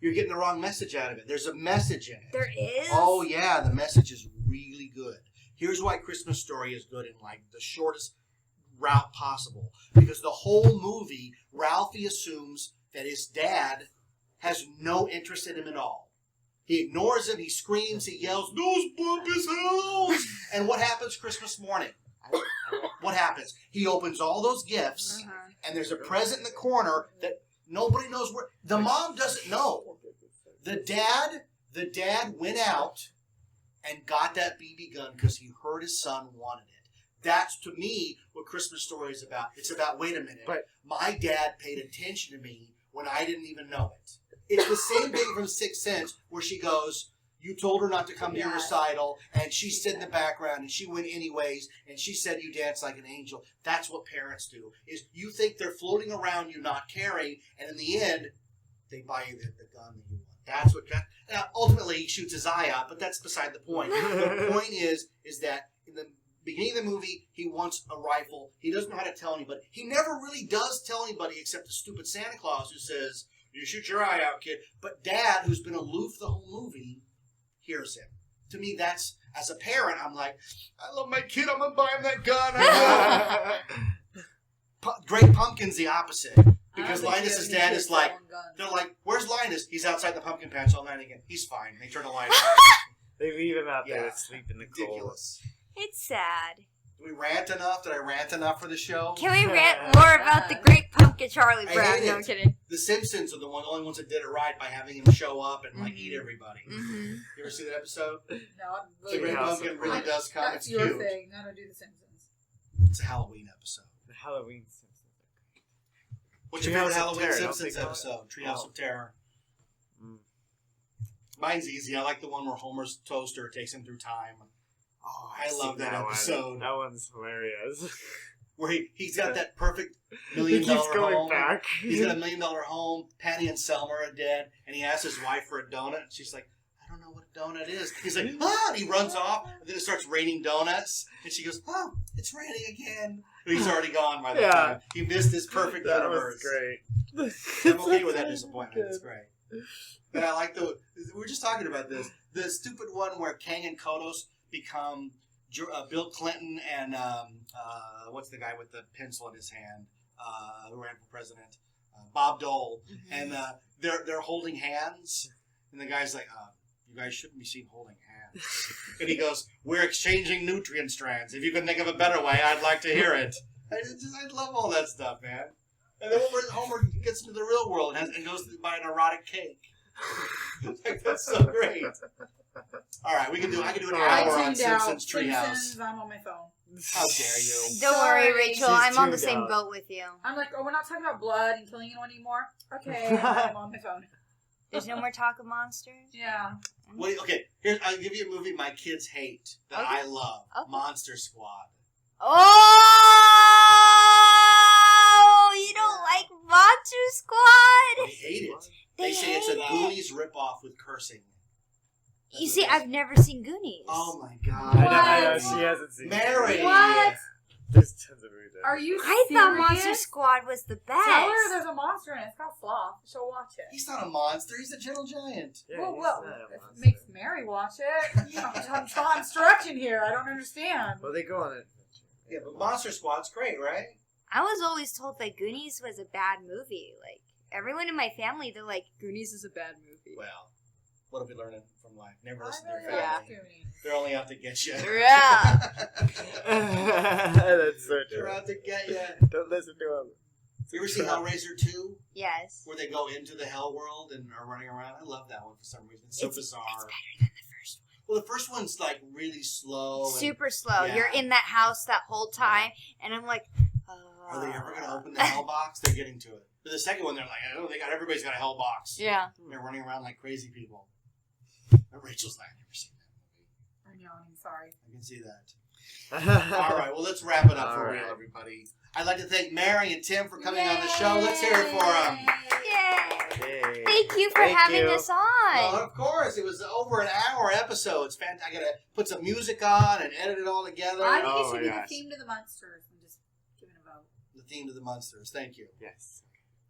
B: You're getting the wrong message out of it. There's a message in it.
C: There is.
B: Oh, yeah, the message is really good. Here's why Christmas Story is good in, like, the shortest route possible. Because the whole movie, Ralphie assumes that his dad has no interest in him at all. He ignores him, he screams, he yells, "Those bumpus hells!" And what happens Christmas morning? What happens? He opens all those gifts,
C: Uh-huh.
B: and there's a present in the corner that nobody knows where. The mom doesn't know. The dad went out and got that BB gun because he heard his son wanted it. That's, to me, what Christmas Story is about. It's about, wait a minute,
G: But-
B: my dad paid attention to me when I didn't even know it. It's the same thing from Sixth Sense where she goes, you told her not to come to your
E: Yeah.
B: recital, and she stood in the background, and she went anyways, and she said you dance like an angel. That's what parents do, is you think they're floating around you not caring, and in the end, they buy you the gun that you want. That's what. Now, ultimately, he shoots his eye out, but that's beside the point. The point is that in the beginning of the movie, he wants a rifle. He doesn't know how to tell anybody. He never really does tell anybody except the stupid Santa Claus who says, "You shoot your eye out, kid." But Dad, who's been aloof the whole movie, hears him. To me, that's, as a parent, I'm like, I love my kid. I'm gonna buy him that gun. Great Pumpkin's the opposite. Because Linus's dad is like, they're like, where's Linus? He's outside the pumpkin patch all night again. He's fine. They turn the light on.
G: They leave him out there
B: Yeah.
G: to sleep in the cold.
B: Ridiculous.
C: It's sad.
B: Did we rant enough? Did I rant enough for the show?
C: Can we rant more about the Great Pumpkin, Charlie
B: I
C: Brown?
B: hate
C: No, I'm
B: it.
C: kidding.
B: The Simpsons are the only ones that did it right by having him show up and like eat everybody.
C: Mm-hmm.
B: You ever see that episode?
E: No, I'm
B: The
E: really
B: Great
G: House
B: Pumpkin
G: of
B: really
G: Cards.
B: does come.
E: That's
B: It's
E: your
B: cute.
E: thing. I don't do The Simpsons.
B: It's a Halloween episode.
G: The Halloween Simpsons.
B: What's your
G: Treehouse
B: favorite
G: of
B: Halloween
G: Terror, don't
B: Simpsons
G: they call it?
B: episode? Treehouse
G: Oh.
B: of Terror.
G: Mm.
B: Mine's easy. I like the one where Homer's toaster takes him through time.
G: Oh,
B: I love
G: seen
B: that
G: one.
B: episode.
G: That one's hilarious.
B: Where he's got that perfect $1
G: He
B: million
G: keeps going
B: home.
G: back.
B: He's got $1 million home. Patty and Selma are dead, and he asks his wife for a donut. And she's like, "I don't know what a donut is." He's like, "Ah!" And he runs off, and then it starts raining donuts, and she goes, "Oh, it's raining again." But he's already gone by the
G: Yeah.
B: time. He missed his perfect
G: That
B: universe.
G: was great.
B: I'm okay with that disappointment. It's great. But I like we were just talking about this. The stupid one where Kang and Kodos become Bill Clinton and what's the guy with the pencil in his hand who ran for president? Bob Dole. And they're holding hands. And the guy's like, you guys shouldn't be seen holding hands. And he goes, "We're exchanging nutrient strands. If you can think of a better way, I'd like to hear it." I love all that stuff, man. And then Homer gets into the real world and goes to buy an erotic cake. Like, that's so great. All right, I can do an
E: I
B: hour on
E: tuned out.
B: Simpsons Treehouse.
E: Simpsons, I'm on my phone.
B: How dare you?
C: Don't worry, Rachel.
G: She's
C: I'm on the
G: tuned
C: same
G: out.
C: boat with you.
E: I'm like, oh, we're not talking about blood and killing anyone anymore? Okay, I'm on my phone.
C: There's no more talk of monsters.
E: Yeah.
B: Okay, I'll give you a movie my kids hate that I love.
C: Okay.
B: Monster Squad.
C: Oh, you don't like Monster Squad?
B: They hate it.
C: They
B: They say it's a
C: hate it.
B: Goonies ripoff with cursing. That's
C: You
B: what
C: see,
B: they say.
C: I've never seen Goonies.
B: Oh my
G: I know,
B: god.
E: What?
G: she hasn't seen
B: Mary.
G: it.
E: What?
G: There's tons of movies.
E: Are you
C: I thought
E: serious?
C: Monster Squad was the best.
E: Tell her there's a monster in it. It's called Sloth. She'll watch it.
B: He's not a monster. He's a gentle giant.
G: Yeah,
E: well,
G: he's
E: well,
G: not a
E: if it
G: monster.
E: makes Mary watch it. I'm stretching here. I don't understand.
G: Well, they go on it.
B: Yeah, but Monster Squad's great, right?
C: I was always told that Goonies was a bad movie. Like, everyone in my family, they're like, Goonies is a bad movie.
B: Well, what have we learned from life? Never
E: I
B: listen to
E: really
B: your
E: like
B: family.
E: Goonies.
B: They're only out to get you.
C: Yeah.
G: That's so
B: They're
G: true.
B: out to get you.
G: Don't listen to him.
B: You ever see Hellraiser 2?
C: Yes.
B: Where they go into the hell world and are running around? I love that one for some reason. It's so bizarre.
C: It's better than the first one.
B: Well, the first one's like really slow. and
C: Super slow.
B: yeah.
C: You're in that house that whole time, and I'm like,
B: Are they ever going to open the hell box? They're getting to it. But the second one, they're like, oh, everybody's got a hell box.
C: Yeah.
B: They're running around like crazy people. And Rachel's like, I've never seen that movie.
E: I'm yawning. Sorry.
B: I can see that. All right, well, let's wrap it up for real, everybody. I'd like to thank Mary and Tim for coming on the show. Let's hear it for them.
C: Yay! Thank you for having us on.
B: Well, of course, it was over an hour episode. It's fantastic. I gotta put some music on and edit it all together.
E: I think it should be the theme to the Munsters. I'm just giving a vote.
B: The theme to the Munsters. Thank you.
G: Yes.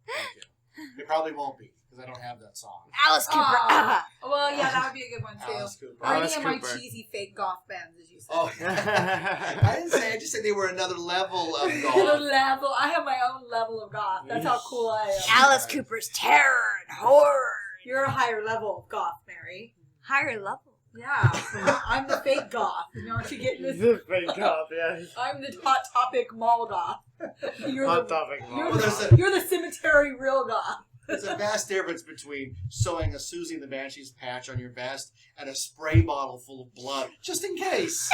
B: Thank you. It probably won't be because I don't have that song.
C: Alice Cooper.
E: Well, yeah, that would be a good one too.
B: Alice Cooper.
E: Or any
G: Alice
E: of my
G: Cooper.
E: cheesy fake goth bands, as you said.
B: Oh, I didn't say. I just said they were another level of
E: Little
B: golf.
E: level. I have my own level of goth. That's how cool I am.
C: Alice Cooper's terror and horror.
E: You're a higher level of goth, Mary.
C: Higher level.
E: Yeah, I'm the fake goth. You know what you're getting this?
G: The fake cop, yes.
E: I'm the hot topic mall goth. You're
G: Hot
E: the,
G: topic.
E: You're,
B: Well,
E: the, you're the cemetery real goth.
B: There's a vast difference between sewing a Susie and the Banshees patch on your vest and a spray bottle full of blood, just in case.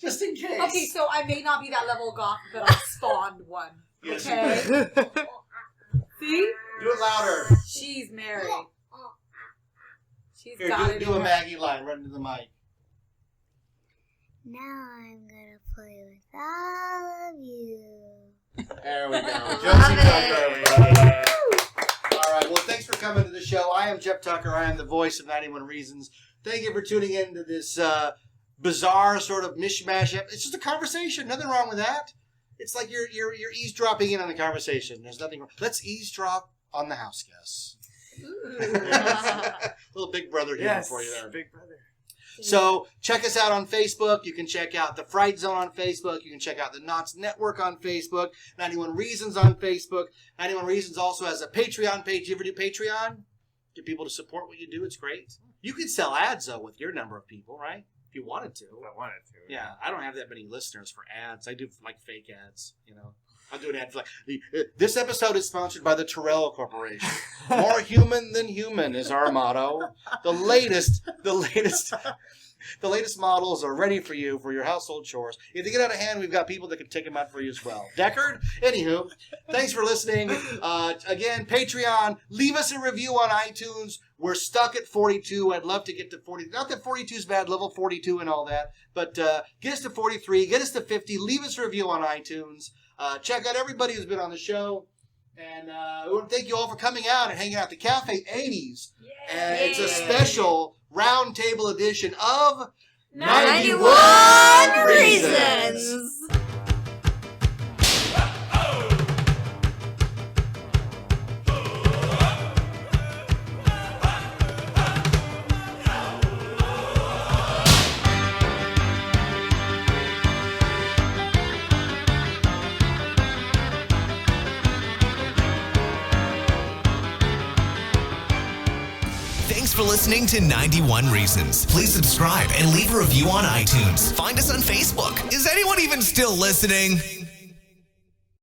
B: Just in case.
E: Okay, so I may not be that level of goth, but I spawned one.
B: Yes,
E: Okay?
B: you did.
E: See?
B: Do it louder.
E: She's Mary. She's
B: Here,
E: got it.
B: do a
E: in her.
B: Maggie line. Run into the mic.
H: Now I'm gonna play with all of you.
B: There we go.
C: Love it.
B: All right. Well, thanks for coming to the show. I am Jeff Tucker. I am the voice of 91 Reasons. Thank you for tuning in to this bizarre sort of mishmash. It's just a conversation. Nothing wrong with that. It's like you're eavesdropping in on the conversation. There's nothing wrong. Let's eavesdrop on the house guests. Little Big Brother here for you there.
G: Big Brother.
B: So check us out on Facebook. You can check out the Fright Zone on Facebook. You can check out the Knott's Network on Facebook. 91 Reasons on Facebook. 91 Reasons also has a Patreon page. You ever do Patreon? Get people to support what you do. It's great. You could sell ads, though, with your number of people, right? If you wanted to.
G: I wanted to.
B: Yeah, I don't have that many listeners for ads. I do like fake ads, you know. I'll do an ad for this episode is sponsored by the Terrell Corporation. More human than human is our motto. The latest models are ready for you for your household chores. If they get out of hand, we've got people that can take them out for you as well. Deckard? Anywho, thanks for listening. Again, Patreon. Leave us a review on iTunes. We're stuck at 42. I'd love to get to 40. Not that 42 is bad, level 42 and all that. But get us to 43. Get us to 50. Leave us a review on iTunes. Check out everybody who's been on the show. And we want to thank you all for coming out and hanging out at the Cafe 80s. And it's a special roundtable edition of
C: 91 Reasons.
A: Thanks for listening to 91 Reasons. Please subscribe and leave a review on iTunes. Find us on Facebook. Is anyone even still listening?